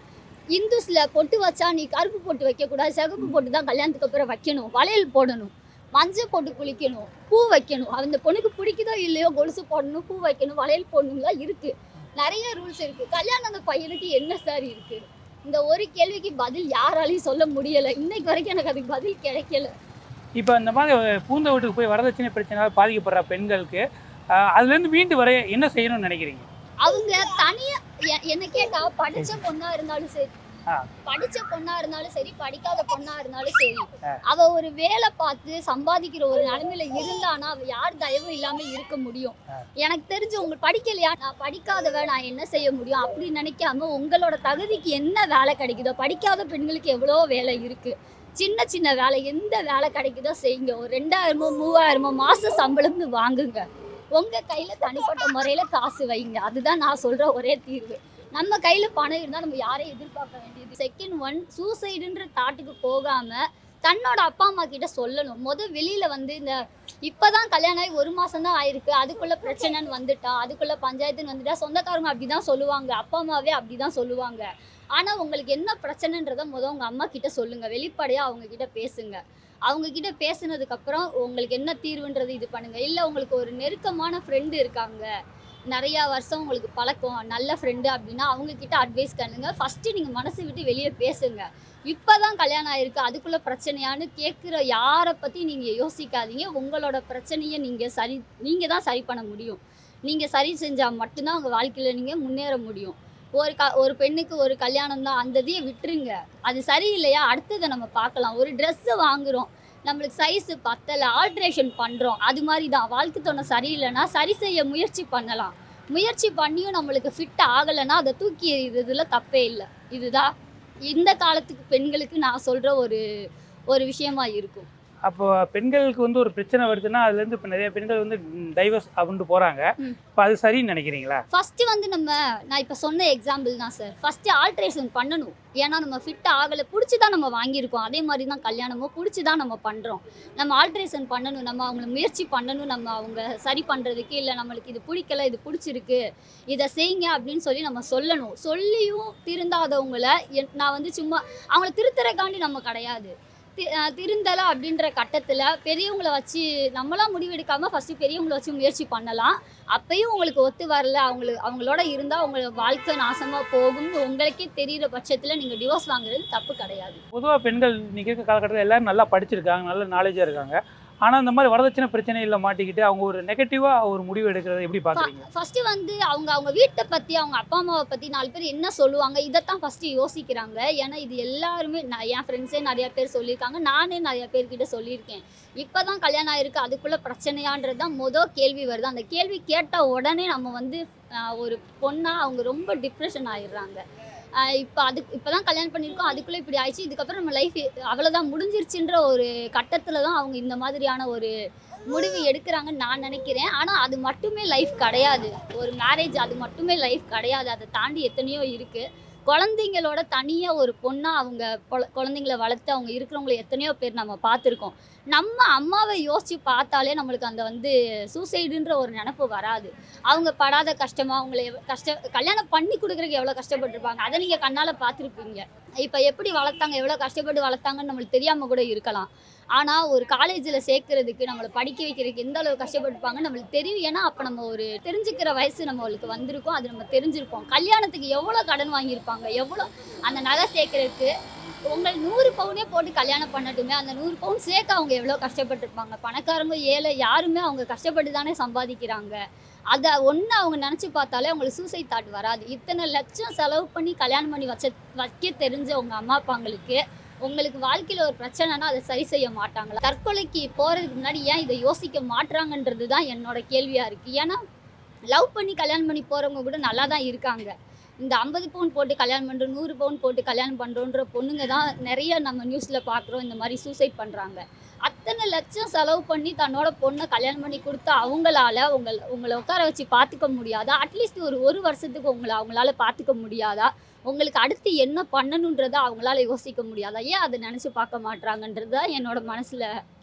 இந்துஸில் பொட்டு வச்சா நீ கருப்பு பொட்டு வைக்கக்கூடாது, சிகப்பு பொட்டு தான் கல்யாணத்துக்கு அப்புறம் வைக்கணும். வளையல் போடணும், மஞ்சள் போட்டு குளிக்கணும், பூ வைக்கணும். அந்த பொண்ணுக்கு பிடிக்குதோ இல்லையோ கொலுசு போடணும், பூ வைக்கணும், வளையல் போடணும்லாம் இருக்குது. நிறைய ரூல்ஸ் இருக்குது. கல்யாணம் அந்த பையனுக்கு என்ன சார் இருக்குது? இந்த ஒரு கேள்விக்கு பதில் யாராலையும் சொல்ல முடியலை. இன்னைக்கு வரைக்கும் எனக்கு அதுக்கு பதில் கிடைக்கல. இப்போ இந்த மாதிரி பூந்த வீட்டுக்கு போய் வரதட்சணை பிரச்சனையால் பாதிக்கப்படுற பெண்களுக்கு அதுலேருந்து மீண்டு வர என்ன செய்யணும்னு நினைக்கிறீங்க? அவங்க தனியாக என்ன கேட்டால் படித்த பொண்ணாக இருந்தாலும் சரி, படிக்காத பொண்ணா இருந்தாலும் சரி, அவ ஒரு வேலை பார்த்து சம்பாதிக்கிற ஒரு நிலைமையில இருந்தானா அவ யார் தயவும் இல்லாம இருக்க முடியும்? எனக்கு தெரிஞ்சு உங்க படிக்கலையா, நான் படிக்காதவ, நான் என்ன செய்ய முடியும் அப்படி நினைக்காம உங்களோட தகுதிக்கு என்ன வேலை கிடைக்குதோ, படிக்காத பெண்களுக்கு எவ்வளோ வேலை இருக்கு, சின்ன சின்ன வேலை எந்த வேலை கிடைக்குதோ செய்யுங்க. ஒரு 2000 3000 மாச சம்பளம்னு வாங்குங்க. உங்க கையில தனிப்பட்ட முறையில காசு வைங்க. அதுதான் நான் சொல்ற ஒரே தீர்வு. நம்ம கையில் பணம் இருந்தால் நம்ம யாரையும் எதிர்பார்க்க வேண்டியது. செகண்ட் ஒன், சூசைடுன்ற தாட்டுக்கு போகாமல் தன்னோட அப்பா அம்மா கிட்ட சொல்லணும். வெளியில் வந்து இந்த இப்போ தான் கல்யாணம் ஆகி 1 மாதம் தான் ஆயிருக்கு, அதுக்குள்ளே பிரச்சனைன்னு வந்துட்டா, அதுக்குள்ளே பஞ்சாயத்துன்னு வந்துட்டா, சொந்தக்காரங்க அப்படி தான் சொல்லுவாங்க, அப்பா அம்மாவே அப்படி தான் சொல்லுவாங்க. ஆனால் உங்களுக்கு என்ன பிரச்சனைன்றதை உங்கள் அம்மா கிட்ட சொல்லுங்கள். வெளிப்படையாக அவங்கக்கிட்ட பேசுங்க. அவங்கக்கிட்ட பேசுனதுக்கப்புறம் உங்களுக்கு என்ன தீர்வுன்றது இது பண்ணுங்கள். இல்லை உங்களுக்கு ஒரு நெருக்கமான ஃப்ரெண்டு இருக்காங்க, நிறையா வருஷம் உங்களுக்கு பழக்கம், நல்ல ஃப்ரெண்டு அப்படின்னா அவங்கக்கிட்ட அட்வைஸ் பண்ணுங்க. ஃபஸ்ட்டு நீங்கள் மனசு விட்டு வெளியே பேசுங்க. இப்போ தான் கல்யாணம் ஆகிருக்கு, அதுக்குள்ளே பிரச்சனையான்னு கேட்குற யாரை பற்றி நீங்கள் யோசிக்காதீங்க. உங்களோட பிரச்சனையை நீங்கள் தான் சரி பண்ண முடியும். நீங்கள் சரி செஞ்சால் மட்டும்தான் உங்கள் வாழ்க்கையில் நீங்கள் முன்னேற முடியும். ஒரு பெண்ணுக்கு ஒரு கல்யாணம் தான், அந்த இதையே விட்டுருங்க. அது சரியில்லையா, அடுத்ததை நம்ம பார்க்கலாம். ஒரு ட்ரெஸ்ஸு வாங்குகிறோம், நம்மளுக்கு சைஸு பத்தலை, ஆல்ட்ரேஷன் பண்ணுறோம். அது மாதிரி தான் வாழ்க்கை துணை சரியில்லைன்னா சரி செய்ய முயற்சி பண்ணலாம். முயற்சி பண்ணியும் நம்மளுக்கு ஃபிட் ஆகலைன்னா அதை தூக்கி எறிகிறதுல தப்பே இல்லை. இதுதான் இந்த காலத்துக்கு பெண்களுக்கு நான் சொல்கிற ஒரு விஷயமா இருக்கும். அப்போ பெண்களுக்கு வந்து ஒரு பிரச்சனை வருதுன்னா அதுலேருந்து இப்போ நிறைய பெண்கள் வந்து டைவர்ஸ் அப்படின்ட்டு போகிறாங்க. இப்போ அது சரின்னு நினைக்கிறீங்களா? ஃபஸ்ட்டு வந்து நான் இப்போ சொன்ன எக்ஸாம்பிள் தான் சார். ஃபஸ்ட்டு ஆல்ட்ரேஷன் பண்ணணும். ஏன்னா நம்ம ஃபிட் ஆகலை, பிடிச்சி தான் நம்ம வாங்கியிருக்கோம். அதே மாதிரி தான் கல்யாணமும் பிடிச்சி தான் நம்ம பண்ணுறோம். நம்ம ஆல்ட்ரேஷன் பண்ணணும், நம்ம அவங்கள முயற்சி பண்ணணும், நம்ம அவங்க சரி பண்ணுறதுக்கு. இல்லை நம்மளுக்கு இது பிடிக்கல, இது பிடிச்சிருக்கு, இதை செய்யுங்க அப்படின்னு சொல்லி நம்ம சொல்லணும். சொல்லியும் திருந்தாதவங்கள நான் வந்து சும்மா அவங்கள திருத்தறக்காண்டி நம்ம கிடையாது. திருந்தலை அப்படின்ற கட்டத்தில் பெரியவங்களை வச்சு நம்மளாம் முடிவெடுக்காமல் ஃபஸ்ட்டு பெரியவங்களை வச்சு முயற்சி பண்ணலாம். அப்பயும் உங்களுக்கு ஒத்து வரல, அவங்களோட இருந்தால் உங்களோட வாழ்க்கை நாசமாக போகும்னு உங்களுக்கே தெரிகிற பட்சத்தில் நீங்கள் டிவோர்ஸ் வாங்குறது தப்பு கிடையாது. பொதுவாக பெண்கள் இன்றைக்கி இருக்க காலகட்டத்தில் எல்லோரும் நல்லா படிச்சிருக்காங்க, நல்ல நாலேஜாக இருக்காங்க. ஆனால் இந்த மாதிரி வரதட்சணை பிரச்சனையில் மாட்டிக்கிட்டு அவங்க ஒரு நெகட்டிவாக ஒரு முடிவு எடுக்கிறத எப்படி பார்க்குறீங்க? ஃபஸ்ட்டு வந்து அவங்க வீட்டை பற்றி, அவங்க அப்பா அம்மாவை பற்றி 4 பேர் என்ன சொல்லுவாங்க, இதைத்தான் ஃபஸ்ட்டு யோசிக்கிறாங்க. ஏன்னா இது எல்லாருமே என் ஃப்ரெண்ட்ஸே நிறையா பேர் சொல்லியிருக்காங்க, நானே நிறையா பேர்கிட்ட சொல்லியிருக்கேன். இப்போ தான் கல்யாணம் ஆகிருக்கு, அதுக்குள்ளே பிரச்சனையான்றது தான் கேள்வி வருது. அந்த கேள்வி கேட்ட உடனே நம்ம வந்து ஒரு பொண்ணாக அவங்க ரொம்ப டிப்ரெஷன் ஆகிடுறாங்க. இப்போ தான் கல்யாணம் பண்ணியிருக்கோம், அதுக்குள்ளே இப்படி ஆயிடுச்சு, இதுக்கப்புறம் நம்ம லைஃப் அவ்வளோதான் முடிஞ்சிருச்சுன்ற ஒரு கட்டத்தில் தான் அவங்க இந்த மாதிரியான ஒரு முடிவு எடுக்கிறாங்கன்னு நான் நினைக்கிறேன். ஆனால் அது மட்டுமே லைஃப் கிடையாது. ஒரு மேரேஜ் அது மட்டுமே லைஃப் கிடையாது. அதை தாண்டி எத்தனையோ இருக்குது. குழந்தைங்களோட தனியாக ஒரு பொண்ணாக அவங்க குழந்தைங்கள வளர்த்து அவங்க இருக்கிறவங்கள எத்தனையோ பேர் நம்ம பார்த்துருக்கோம். நம்ம அம்மாவை யோசித்து பார்த்தாலே நம்மளுக்கு அந்த வந்து சூசைடுன்ற ஒரு நினப்பு வராது. அவங்க படாத கஷ்டமாக அவங்கள கல்யாணம் பண்ணி கொடுக்குறதுக்கு எவ்வளோ கஷ்டப்பட்டுருப்பாங்க, அதை நீங்கள் கண்ணால் பார்த்துருப்பீங்க. இப்போ எப்படி வளர்த்தாங்க, எவ்வளோ கஷ்டப்பட்டு வளர்த்தாங்கன்னு நம்மளுக்கு தெரியாமல் கூட இருக்கலாம். ஆனால் ஒரு காலேஜில் சேர்க்கறதுக்கு, நம்மளை படிக்க வைக்கிறதுக்கு எந்த அளவு கஷ்டப்பட்டுருப்பாங்கன்னு நம்மளுக்கு தெரியும். ஏன்னா அப்போ நம்ம ஒரு தெரிஞ்சுக்கிற வயசு நம்மளுக்கு வந்திருக்கோம், அது நம்ம தெரிஞ்சிருப்போம். கல்யாணத்துக்கு எவ்வளோ கடன் வாங்கியிருப்பாங்க, எவ்வளோ அந்த நகை சேர்க்கறதுக்கு. உங்கள் 100 பவுனே போட்டு கல்யாணம் பண்ணட்டுமே, அந்த 100 பவுன் சேர்க்க அவங்க எவ்வளோ கஷ்டப்பட்டுருப்பாங்க. பணக்காரங்க ஏழை யாருமே அவங்க கஷ்டப்பட்டு தானே சம்பாதிக்கிறாங்க. அதை ஒன்று அவங்க நினச்சி பார்த்தாலே அவங்களுக்கு சூசைட் தாட் வராது. இத்தனை லட்சம் செலவு பண்ணி கல்யாணம் பண்ணி வைக்க தெரிஞ்ச உங்கள் அம்மா அப்பாங்களுக்கு உங்களுக்கு வாழ்க்கையில் ஒரு பிரச்சனைனா அதை சரி செய்ய மாட்டாங்களா? தற்கொலைக்கு போகிறதுக்கு முன்னாடி ஏன் இதை யோசிக்க மாட்டுறாங்கன்றது தான் என்னோட கேள்வியாக இருக்குது. ஏன்னா லவ் பண்ணி கல்யாணம் பண்ணி போகிறவங்க கூட நல்லா தான் இருக்காங்க. இந்த 50 பவுன் போட்டு கல்யாணம் பண்ணுறோம், 100 பவுன் போட்டு கல்யாணம் பண்ணுறோன்ற பொண்ணுங்க தான் நிறைய நம்ம நியூஸில் பார்க்குறோம் இந்த மாதிரி சூசைட் பண்ணுறாங்க. அத்தனை லட்சம் செலவு பண்ணி தன்னோட பொண்ணை கல்யாணம் பண்ணி கொடுத்தா அவங்களால உங்களை உட்கார வச்சு பார்த்துக்க முடியாதா? அட்லீஸ்ட் ஒரு வருஷத்துக்கு அவங்களால பார்த்துக்க முடியாதா? உங்களுக்கு அடுத்து என்ன பண்ணணுன்றதை அவங்களால யோசிக்க முடியாதா? ஏன் அதை நினச்சி பார்க்க மாட்றாங்கன்றது தான் என்னோட மனசில்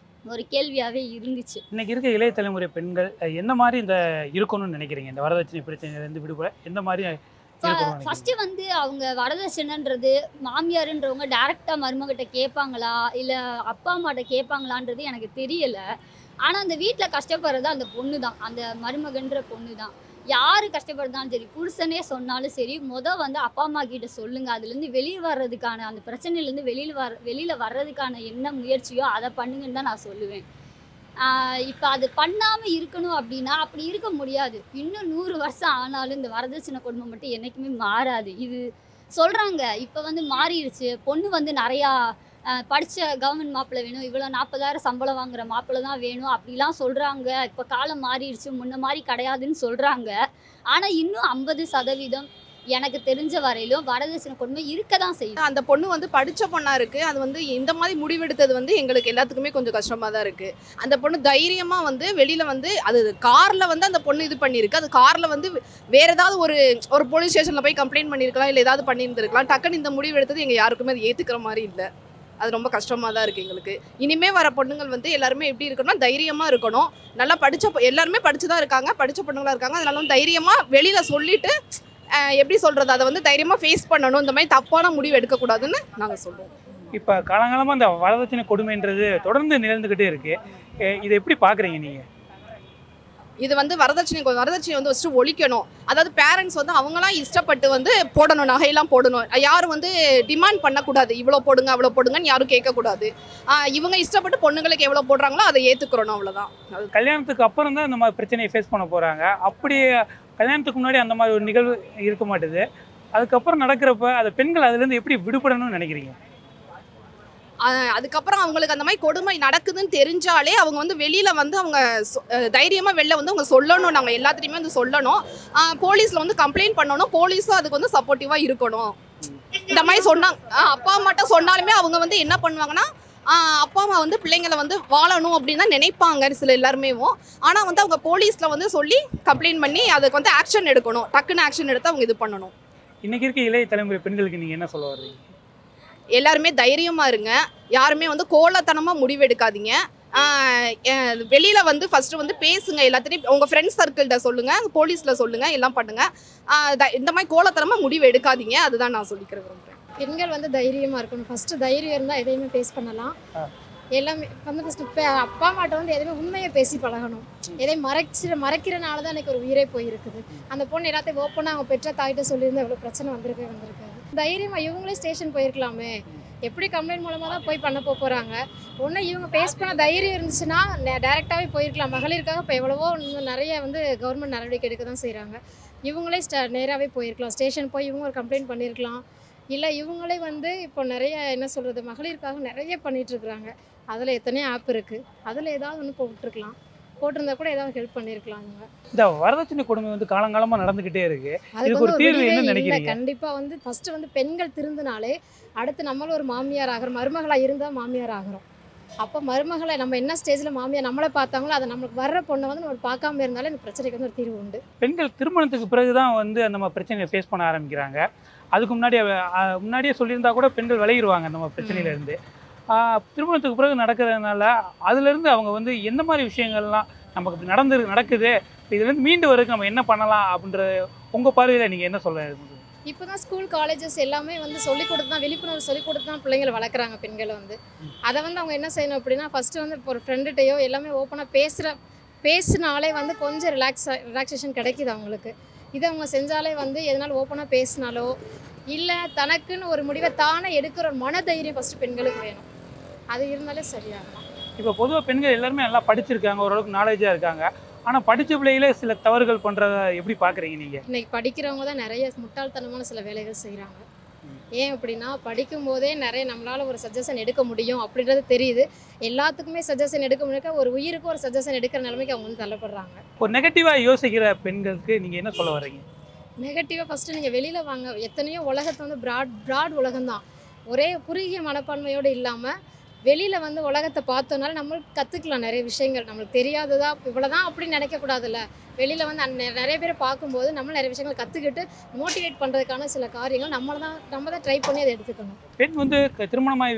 ஒரு கேள்வியாகவே இருந்துச்சு. இன்னைக்கு இருக்க இளைய தலைமுறை பெண்கள் என்ன மாதிரி இந்த இருக்கணும்னு நினைக்கிறீங்க? இந்த வரதட்சணை பிரச்சனையிலேருந்து விடுபட எந்த மாதிரி? ஃபஸ்ட்டு வந்து அவங்க வரதட்சணைன்றது மாமியாருன்றவங்க டேரெக்டாக மருமகிட்ட கேட்பாங்களா இல்லை அப்பா அம்மாட்ட கேட்பாங்களான்றது எனக்கு தெரியலை. ஆனால் அந்த வீட்டில் கஷ்டப்படுறது அந்த பொண்ணு தான், அந்த மருமகன்ற பொண்ணு தான். யார் கஷ்டப்படுறதாலும் சரி, புருஷனே சொன்னாலும் சரி, வந்து அப்பா அம்மா கிட்ட சொல்லுங்கள். அதுலேருந்து வெளியே வர்றதுக்கான, அந்த பிரச்சனையிலேருந்து வெளியில் வர்றதுக்கான என்ன முயற்சியோ அதை பண்ணுங்கன்னு தான் நான் சொல்லுவேன். இப்போ அது பண்ணாமல் இருக்கணும் அப்படின்னா அப்படி இருக்க முடியாது. இன்னும் 100 வருஷம் ஆனாலும் இந்த வரதட்சணை கொடுமை மட்டும் என்றைக்குமே மாறாது. இது சொல்கிறாங்க இப்போ வந்து மாறிடுச்சு, பொண்ணு வந்து நிறையா படித்த கவர்மெண்ட் மாப்பிள்ளை வேணும், இவ்வளோ 40,000 சம்பளம் வாங்குகிற மாப்பிள்ளை தான் வேணும் அப்படிலாம் சொல்கிறாங்க. இப்போ காலம் மாறிடுச்சு, முன்ன மாதிரி கிடையாதுன்னு சொல்கிறாங்க. ஆனால் இன்னும் 50% எனக்கு தெரிஞ்ச வரையிலும் வரதட்சணை கொடுமை இருக்க தான் செய்யும். அந்த பொண்ணு வந்து படித்த பொண்ணாக இருக்குது. அது வந்து இந்த மாதிரி முடிவெடுத்தது வந்து எங்களுக்கு எல்லாத்துக்குமே கொஞ்சம் கஷ்டமாக தான் இருக்குது. அந்த பொண்ணு தைரியமாக வந்து வெளியில் வந்து அது காரில் வந்து அந்த பொண்ணு இது பண்ணியிருக்கு. அது காரில் வந்து வேறு ஏதாவது ஒரு போலீஸ் ஸ்டேஷனில் போய் கம்ப்ளைண்ட் பண்ணியிருக்கலாம், இல்லை ஏதாவது பண்ணியிருந்துருக்கலாம். டக்குன்னு இந்த முடிவு எடுத்தது எங்கள் யாருக்குமே அது ஏற்றுக்கிற மாதிரி இல்லை. அது ரொம்ப கஷ்டமாக தான் இருக்குது எங்களுக்கு. இனிமேல் வர பொண்ணுங்கள் வந்து எல்லாருமே எப்படி இருக்கணும்னா தைரியமாக இருக்கணும். நல்லா எல்லாருமே படித்து தான் இருக்காங்க, படித்த பொண்ணுங்களாக இருக்காங்க. அதனால தைரியமாக வெளியில் சொல்லிவிட்டு எப்படி சொல்கிறது, அதை வந்து தைரியமாக ஃபேஸ் பண்ணணும். இந்த மாதிரி தப்பான முடிவு எடுக்கக்கூடாதுன்னு நாங்கள் சொல்லுவோம். இப்போ காலங்காலமாக இந்த வரதட்சணை கொடுமைன்றது தொடர்ந்து நிகழ்ந்துக்கிட்டே இருக்குது. இதை எப்படி பார்க்குறீங்க நீங்கள்? இது வந்து வரதட்சணை வந்து ஃபஸ்ட்டு ஒழிக்கணும். அதாவது பேரண்ட்ஸ் வந்து அவங்களாம் இஷ்டப்பட்டு வந்து போடணும், நகையெல்லாம் போடணும். யாரும் வந்து டிமாண்ட் பண்ணக்கூடாது, இவ்வளோ போடுங்க அவ்வளோ போடுங்கன்னு யாரும் கேட்கக்கூடாது. இவங்க இஷ்டப்பட்டு பொண்ணுங்களுக்கு எவ்வளோ போடுறாங்களோ அதை ஏற்றுக்கிறணும், அவ்வளோதான். கல்யாணத்துக்கு அப்புறம் தான் இந்த மாதிரி பிரச்சனையை ஃபேஸ் பண்ண போகிறாங்க. அப்படி கல்யாணத்துக்கு முன்னாடி அந்த மாதிரி ஒரு நிகழ்வு இருக்க மாட்டுது. அதுக்கப்புறம் நடக்கிறப்ப அதை பெண்கள் அதுலேருந்து எப்படி விடுபடணும்னு நினைக்கிறீங்க? அதுக்கப்புறம் அவங்களுக்கு அந்த மாதிரி கொடுமை நடக்குதுன்னு தெரிஞ்சாலே அவங்க வந்து வெளியில் வந்து அவங்க தைரியமாக வெளில வந்து அவங்க சொல்லணும். நாங்கள் எல்லாத்துலேயுமே வந்து சொல்லணும். போலீஸில் வந்து கம்ப்ளைண்ட் பண்ணணும். போலீஸும் அதுக்கு வந்து சப்போர்ட்டிவாக இருக்கணும். இந்த மாதிரி சொன்னாங்க அப்பா அம்மாட்ட சொன்னாலுமே அவங்க வந்து என்ன பண்ணுவாங்கன்னா அப்பா அம்மா வந்து பிள்ளைங்களை வந்து வாழணும் அப்படின்னு தான் நினைப்பாங்க சில எல்லாருமே. ஆனால் வந்து அவங்க போலீஸில் வந்து சொல்லி கம்ப்ளைண்ட் பண்ணி அதுக்கு வந்து ஆக்ஷன் எடுக்கணும், டக்குன்னு ஆக்ஷன் எடுத்து அவங்க இது பண்ணணும். இன்னைக்கு இருக்க இளைய தலைமுறை பெண்களுக்கு நீங்கள் என்ன சொல்ல வர்றீங்க? எல்லாருமே தைரியமாக இருங்க, யாருமே வந்து கோலத்தனமாக முடிவு எடுக்காதீங்க. வெளியில் வந்து ஃபஸ்ட்டு வந்து பேசுங்க, எல்லாத்தையும் உங்கள் ஃப்ரெண்ட்ஸ் சர்க்கிள்கிட்ட சொல்லுங்கள், போலீஸில் சொல்லுங்கள், எல்லாம் பண்ணுங்கள். இந்த மாதிரி கோலத்தனமாக முடிவு எடுக்காதீங்க, அதுதான் நான் சொல்லிக்கிற விரும்புகிறேன். பெண்கள் வந்து தைரியமாக இருக்கணும். ஃபஸ்ட்டு தைரியம் இருந்தால் எதையுமே ஃபேஸ் பண்ணலாம். எல்லாமே வந்து ஃபஸ்ட்டு அப்பா அம்மாட்ட வந்து எதையுமே உண்மையை பேசி பழகணும். எதையும் மறைக்கிறனால தான் எனக்கு ஒரு உயிரே போயிருக்குது. அந்த பொண்ணு எல்லாத்தையும் ஓப்பனாக அவங்க பெற்ற தாயிட்ட சொல்லியிருந்தா எவ்வளோ பிரச்சனை வந்திருக்காது. தைரியமாக இவங்களே ஸ்டேஷன் போயிருக்கலாமே, எப்படி கம்ப்ளைண்ட் மூலமாக தான் போய் பண்ண போகிறாங்க. ஒன்று இவங்க பேஸ் பண்ண தைரியம் இருந்துச்சுன்னா டேரெக்டாகவே போயிருக்கலாம். மகளிருக்காக இப்போ எவ்வளவோ நிறைய வந்து கவர்மெண்ட் நடவடிக்கை எடுக்க தான் செய்கிறாங்க. இவங்களே நேராகவே போயிருக்கலாம், ஸ்டேஷன் போய் இவங்க ஒரு கம்ப்ளைண்ட் பண்ணியிருக்கலாம். இல்லை இவங்களே வந்து இப்போ நிறைய என்ன சொல்கிறது, மகளிருக்காக நிறைய பண்ணிகிட்ருக்குறாங்க. அதில் எத்தனையோ ஆப் இருக்குது, அதில் ஏதாவது ஒன்று போட்டிருந்தா கூட ஏதாவது ஹெல்ப் பண்ணியிருக்கலாம். அவங்க இந்த வரதட்சணை கொடுமை வந்து காலங்காலமாக நடந்துக்கிட்டே இருக்குது. இதுக்கு ஒரு தீர்வு என்ன நினைக்கிறீங்க? கண்டிப்பாக வந்து ஃபஸ்ட்டு வந்து பெண்கள் திருந்தினாலே அடுத்து நம்மளும் ஒரு மாமியார் ஆகிறோம். மருமகளாக இருந்தால் மாமியார் ஆகிறோம். அப்போ மருமகளை நம்ம என்ன ஸ்டேஜில் மாமியார் நம்மளை பார்த்தாங்களோ அதை நம்மளுக்கு வர்ற பொண்ணை வந்து நம்ம பார்க்காம இருந்தாலே இந்த பிரச்சனைக்கு வந்து ஒரு தீர்வு உண்டு. பெண்கள் திருமணத்துக்கு பிறகு தான் வந்து அந்த பிரச்சனையை ஃபேஸ் பண்ண ஆரம்பிக்கிறாங்க. அதுக்கு முன்னாடியே சொல்லியிருந்தா கூட பெண்கள் விளையிடுவாங்க அந்த பிரச்சனையிலேருந்து. திருமணத்துக்கு பிறகு நடக்கிறதுனால அதுலேருந்து அவங்க வந்து எந்த மாதிரி விஷயங்கள்லாம் நமக்கு நடக்குது, இதுலேருந்து மீண்டு வரதுக்கு நம்ம என்ன பண்ணலாம் அப்படின்ற உங்கள் பார்வையில் நீங்கள் என்ன சொல்ல? இப்போ தான் ஸ்கூல் காலேஜஸ் எல்லாமே வந்து சொல்லிக் கொடுத்து தான், விழிப்புணர்வு சொல்லிக் கொடுத்து தான் பிள்ளைங்களை வளர்க்குறாங்க. பெண்களை வந்து அதை வந்து அவங்க என்ன செய்யணும் அப்படின்னா, ஃபஸ்ட்டு வந்து இப்போ ஒரு ஃப்ரெண்டுகிட்டையோ எல்லாமே ஓப்பனாக பேசினாலே வந்து கொஞ்சம் ரிலாக்ஸேஷன் கிடைக்கிது அவங்களுக்கு. இதை அவங்க செஞ்சாலே வந்து எதனாலும் ஓப்பனாக பேசினாலோ இல்லை தனக்குன்னு ஒரு முடிவை தானே எடுக்கிற ஒரு மனதைரியம் ஃபஸ்ட்டு பெண்களுக்கு வேணும். அது இருந்தாலே சரியாகலாம். இப்போ பொதுவாக பெண்கள் எல்லாருமே நல்லா படிச்சிருக்காங்க, ஓரளவுக்கு நாலேஜாக இருக்காங்க. ஆனால் படித்த பிள்ளைகளே சில தவறுகள் பண்ணுறத எப்படி பார்க்குறீங்க நீங்கள்? இன்றைக்கி படிக்கிறவங்க தான் நிறைய முட்டாள்தனமான சில வேலைகள் செய்கிறாங்க. ஏன் அப்படின்னா படிக்கும் போதே நிறைய நம்மளால் ஒரு சஜஷன் எடுக்க முடியும் அப்படின்றது தெரியுது. எல்லாத்துக்குமே சஜஷன் எடுக்க முடியாது, ஒரு உயிருக்கு ஒரு சஜஷன் எடுக்கிற நிலைமைக்கு அவங்க வந்து தள்ளப்படுறாங்க. ஒரு நெகட்டிவாக யோசிக்கிற பெண்களுக்கு நீங்கள் என்ன சொல்ல வர்றீங்க? நெகட்டிவாக ஃபஸ்ட்டு நீங்கள் வெளியில் வாங்க. எத்தனையோ உலகத்தை வந்து ப்ராட் உலகம்தான். ஒரே குறுகிய மனப்பான்மையோடு இல்லாமல் வெளியில் வந்து உலகத்தை பார்த்தோன்னால நம்மளுக்கு கற்றுக்கலாம் நிறைய விஷயங்கள். நம்மளுக்கு தெரியாததா இவ்வளோதான் அப்படின்னு நினைக்கக்கூடாதுல்ல. வெளியில் வந்து நிறைய பேரை பார்க்கும்போது நம்ம நிறைய விஷயங்கள் கற்றுக்கிட்டு மோட்டிவேட் பண்ணுறதுக்கான சில காரியங்கள் நம்ம தான் ட்ரை பண்ணி அதை எடுத்துக்கணும். பெண் வந்து திருமணமாகி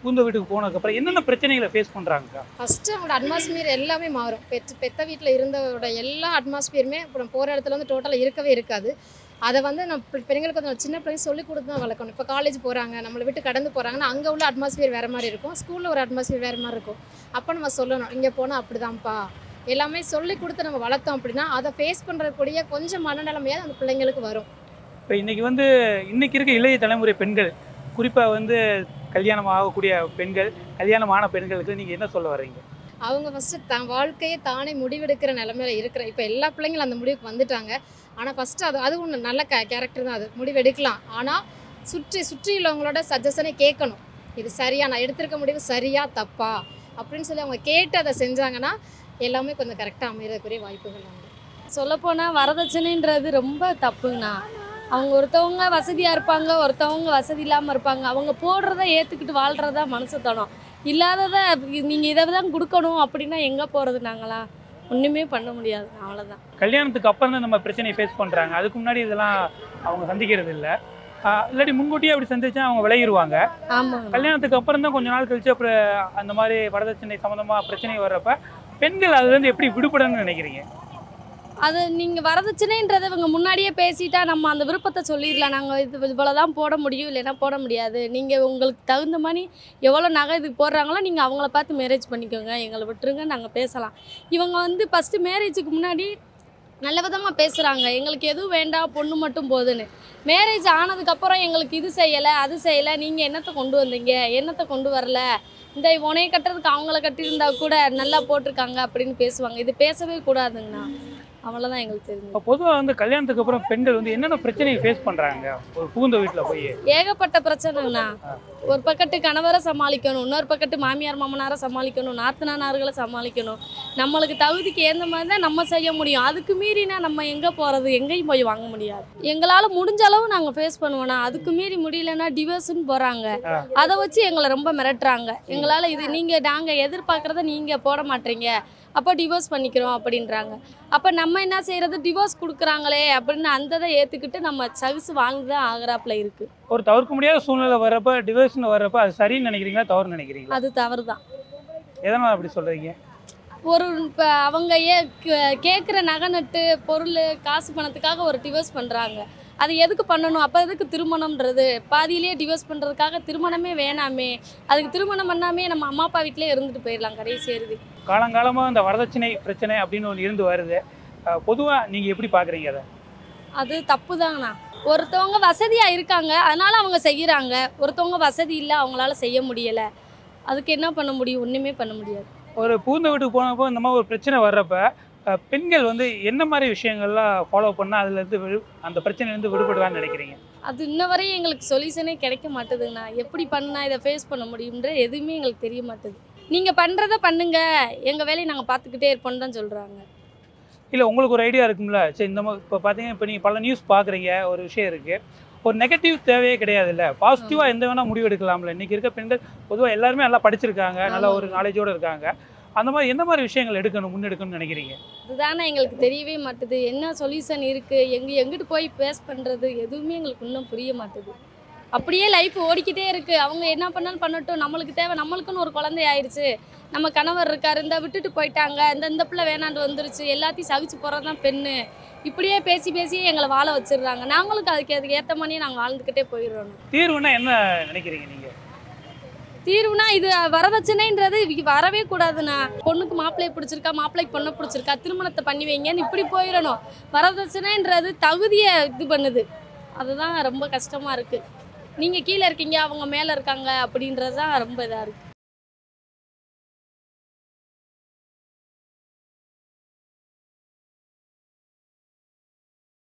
பூந்த வீட்டுக்கு போனதுக்கப்புறம் என்னென்ன பிரச்சனைகளை ஃபேஸ் பண்ணுறாங்க? ஃபஸ்ட்டு அவங்களோட அட்மாஸ்பியர் எல்லாமே மாறும். பெத்த வீட்டில் இருந்தவோட எல்லா அட்மாஸ்பியருமே இப்போ போகிற இடத்துல வந்து டோட்டலாக இருக்கவே இருக்காது. அதை வந்து நம்ம பெண்களுக்கு வந்து சின்ன பிள்ளைங்க சொல்லிக் கொடுத்து தான் வளர்க்கணும். இப்போ காலேஜ் போகிறாங்க, நம்மளை விட்டு கடந்து போகிறாங்கன்னா அங்கே உள்ள அட்மாஸ்பியர் வேறு மாதிரி இருக்கும், ஸ்கூலில் ஒரு அட்மாஸ்பியர் வேறு மாதிரி இருக்கும். அப்போ நம்ம சொல்லணும், இங்கே போனால் அப்படி தான்ப்பா, எல்லாமே சொல்லி கொடுத்து நம்ம வளர்த்தோம் அப்படின்னா அதை ஃபேஸ் பண்ணுறக்கூடிய கொஞ்சம் மனநிலைமையாக அந்த பிள்ளைங்களுக்கு வரும். இப்போ இன்றைக்கி இருக்க இளைய தலைமுறை பெண்கள், குறிப்பாக வந்து கல்யாணம் ஆகக்கூடிய பெண்கள், கல்யாணமான பெண்களுக்கு நீங்கள் என்ன சொல்ல வர்றீங்க? அவங்க ஃபஸ்ட்டு வாழ்க்கையை தானே முடிவெடுக்கிற நிலைமையில இருக்கிற இப்போ எல்லா பிள்ளைங்களும் அந்த முடிவுக்கு வந்துட்டாங்க. ஆனால் ஃபஸ்ட்டு அது ஒன்று நல்ல கேரக்டர் தான். அது முடிவெடுக்கலாம், ஆனால் சுற்றியுள்ளவங்களோட சஜஷனை கேட்கணும். இது சரியா, நான் எடுத்திருக்க முடிவு சரியா தப்பா அப்படின்னு சொல்லி அவங்க கேட்டு அதை செஞ்சாங்கன்னா எல்லாமே கொஞ்சம் கரெக்டாக அமைகிறதுக்குரிய வாய்ப்புகள் உண்டு. சொல்லப்போனால் வரதட்சணைன்றது ரொம்ப தப்புங்கண்ணா. அவங்க ஒருத்தவங்க வசதியாக இருப்பாங்க, ஒருத்தவங்க வசதி இல்லாமல் இருப்பாங்க. அவங்க போடுறத ஏற்றுக்கிட்டு வாழ்கிறதா மனசுத்தனம். இல்லாததை நீங்கள் இதை தான் கொடுக்கணும் அப்படின்னா எங்கே போகிறது? நாங்களாம் ஒன்றுமே பண்ண முடியாது. அவ்வளோதான். கல்யாணத்துக்கு அப்புறம் தான் நம்ம பிரச்சனையை ஃபேஸ் பண்ணுறாங்க. அதுக்கு முன்னாடி இதெல்லாம் அவங்க சந்திக்கிறது இல்லை. இல்லாட்டி முன்கூட்டியே அப்படி சந்திச்சா அவங்க விளையிடுவாங்க. ஆமாம். கல்யாணத்துக்கு அப்புறம் தான் கொஞ்ச நாள் கழிச்சு அப்புறம் அந்த மாதிரி வரதட்சணை சம்மந்தமாக பிரச்சனை வர்றப்ப பெண்கள் அதுலேருந்து எப்படி விடுபடணும்னு நினைக்கிறீங்க? அது நீங்கள் வரதட்சணைன்றதை இவங்க முன்னாடியே பேசிட்டா நம்ம அந்த விருப்பத்தை சொல்லிடலாம். நாங்கள் இவ்வளோ தான் போட முடியும், இல்லைன்னா போட முடியாது. நீங்கள் உங்களுக்கு தகுந்த மாதிரி எவ்வளோ நகை இதுக்கு போடுறாங்களோ நீங்கள் அவங்கள பார்த்து மேரேஜ் பண்ணிக்கோங்க, எங்களை விட்டுருங்க, நாங்கள் பேசலாம். இவங்க வந்து ஃபஸ்ட்டு மேரேஜுக்கு முன்னாடி நல்ல விதமாக பேசுகிறாங்க, எங்களுக்கு எதுவும் வேண்டாம், பொண்ணு மட்டும் போதுன்னு. மேரேஜ் ஆனதுக்கப்புறம் எங்களுக்கு இது செய்யலை அது செய்யலை, நீங்கள் என்னத்தை கொண்டு வந்தீங்க, என்னத்தை கொண்டு வரல, இந்த உனையை கட்டுறதுக்கு அவங்கள கட்டியிருந்தா கூட நல்லா போட்டிருக்காங்க அப்படின்னு பேசுவாங்க. இது பேசவே கூடாதுங்கண்ணா. அவ்வளோதான் எங்களுக்கு தெரியும். பொதுவாக வந்து கல்யாணத்துக்கு அப்புறம் பெண்கள் வந்து என்னென்ன பிரச்சனையை ஃபேஸ் பண்ணுறாங்க? ஒரு புகுந்த வீட்டில் போய் ஏகப்பட்ட பிரச்சனைங்கண்ணா. ஒரு பக்கத்து கணவரை சமாளிக்கணும், இன்னொரு பக்கத்து மாமியார் மாமனாரை சமாளிக்கணும், நாத்தனார்களை சமாளிக்கணும், நம்மளுக்கு தகுதிக்கு ஏற்ற மாதிரி தான் நம்ம செய்ய முடியும். அதுக்கு மீறினா நம்ம எங்கே போகிறது, எங்கேயும் போய் வாங்க முடியாது. எங்களால் முடிஞ்ச அளவு நாங்கள் ஃபேஸ் பண்ணுவோம்னா, அதுக்கு மீறி முடியலன்னா டிவோர்ஸ்னு போகிறாங்க. அதை வச்சு எங்களை ரொம்ப மிரட்டுறாங்க. எங்களால் இது நாங்கள் எதிர்பார்க்குறத நீங்கள் போட மாட்டீங்க, அப்போ டிவோர்ஸ் பண்ணிக்கிறோம் அப்படின்றாங்க. அப்போ நம்ம என்ன செய்கிறது, டிவோர்ஸ் கொடுக்குறாங்களே அப்படின்னு அந்த இதை ஏற்றுக்கிட்டு நம்ம சகிச்சு வாழ்ந்து தான் ஆகிறாப்புல இருக்குது. ஒரு தவிர்க்க முடியாத சூழ்நிலை வர்றப்ப, டிவோர்ஸ்னு வர்றப்ப அது சரின்னு நினைக்கிறீங்களா, தவறு நினைக்கிறீங்களா? அது தவறு தான். எதனால் அப்படி சொல்கிறீங்க? ஒரு இப்போ அவங்க கேட்குற நகை நட்டு பொருள் காசு பணத்துக்காக ஒரு டிவோர்ஸ் பண்ணுறாங்க. அது எதுக்கு பண்ணணும்? அப்போ எதுக்கு திருமணம்ன்றது? பாதியிலே டிவோர்ஸ் பண்ணுறதுக்காக திருமணமே வேணாமே, அதுக்கு திருமணம் பண்ணாமே நம்ம அம்மா அப்பா வீட்டிலே இருந்துட்டு போயிடலாம் கடைசி இறுதி. காலங்காலமாக இந்த வரதட்சணை பிரச்சனை அப்படின்னு ஒன்று இருந்து வருது. பொதுவாக நீங்கள் எப்படி பார்க்குறீங்க அதை? அது தப்பு தாங்கண்ணா. ஒருத்தவங்க வசதியாக இருக்காங்க, அதனால் அவங்க செய்கிறாங்க. ஒருத்தவங்க வசதி இல்லை, அவங்களால செய்ய முடியலை. அதுக்கு என்ன பண்ண முடியும்? ஒன்றுமே பண்ண முடியாது. ஒரு புகுந்த வீட்டுக்கு போனப்போ இந்த மாதிரி ஒரு பிரச்சனை வர்றப்ப பெண்கள் வந்து என்ன மாதிரி விஷயங்கள்லாம் ஃபாலோ பண்ணால் அதுலேருந்து அந்த பிரச்சனையிலேருந்து விடுபடுவான்னு நினைக்கிறீங்க? அது இன்ன வரையும் எங்களுக்கு சொல்யூஷனே கிடைக்க மாட்டேதுங்கண்ணா. எப்படி பண்ணால் இதை ஃபேஸ் பண்ண முடியுன்ற எதுவுமே எங்களுக்கு தெரிய மாட்டேது. நீங்கள் பண்ணுறத பண்ணுங்க, எங்கள் வேலையை நாங்கள் பார்த்துக்கிட்டே இருப்போம்னு தான் சொல்கிறாங்க. இல்லை, உங்களுக்கு ஒரு ஐடியா இருக்கும்ல, சரி இந்த மாதிரி இப்போ பார்த்தீங்கன்னா இப்போ நீங்கள் பல நியூஸ் பார்க்குறீங்க, ஒரு விஷயம் இருக்குது, ஒரு நெகட்டிவ் தேவையே கிடையாது, இல்லை பாசிட்டிவாக எந்த வேணால் முடிவு எடுக்கலாம்ல. இன்றைக்கி இருக்க பெண்கள் பொதுவாக எல்லாருமே நல்லா படிச்சிருக்காங்க, நல்லா ஒரு நாலேஜோடு இருக்காங்க. அந்த மாதிரி எந்த மாதிரி விஷயங்கள் முன்னெடுக்கணும்னு நினைக்கிறீங்க? இதுதானே எங்களுக்கு தெரியவே மாட்டுது. என்ன சொல்யூஷன் இருக்குது, எங்கிட்டு போய் பேஸ் பண்ணுறது, எதுவுமே எங்களுக்கு இன்னும் புரிய மாட்டுது. அப்படியே லைஃப் ஓடிக்கிட்டே இருக்குது. அவங்க என்ன பண்ணாலும் பண்ணட்டும், நம்மளுக்கு தேவை. நம்மளுக்குன்னு ஒரு குழந்தை ஆயிடுச்சு, நம்ம கணவர் இருக்கார், இந்த விட்டுட்டு போயிட்டாங்க, இந்த பிள்ளை வேணாண்டு வந்துருச்சு, எல்லாத்தையும் சகிச்சு போகிறது தான் பெண்ணு. இப்படியே பேசியே எங்களை வாழ வச்சிடுறாங்க. நாங்களுக்கு அதுக்கு ஏற்ற மாதிரியே நாங்கள் வாழ்ந்துக்கிட்டே போயிடுறோம். தீர்வுன்னா என்ன நினைக்கிறீங்க நீங்கள்? தீர்வுனா இது வரதட்சணைன்றது வரவே கூடாதுண்ணா. பொண்ணுக்கு மாப்பிள்ளையை பிடிச்சிருக்கா, மாப்பிள்ளைக்கு பொண்ணை பிடிச்சிருக்கா, திருமணத்தை பண்ணி வைங்கன்னு இப்படி போயிடணும். வரதட்சணைன்றது தகுதியை இது பண்ணுது. அதுதான் ரொம்ப கஷ்டமாக இருக்குது. நீங்கள் கீழே இருக்கீங்க, அவங்க மேலே இருக்காங்க அப்படின்றது தான் ரொம்ப இதாக இருக்குது.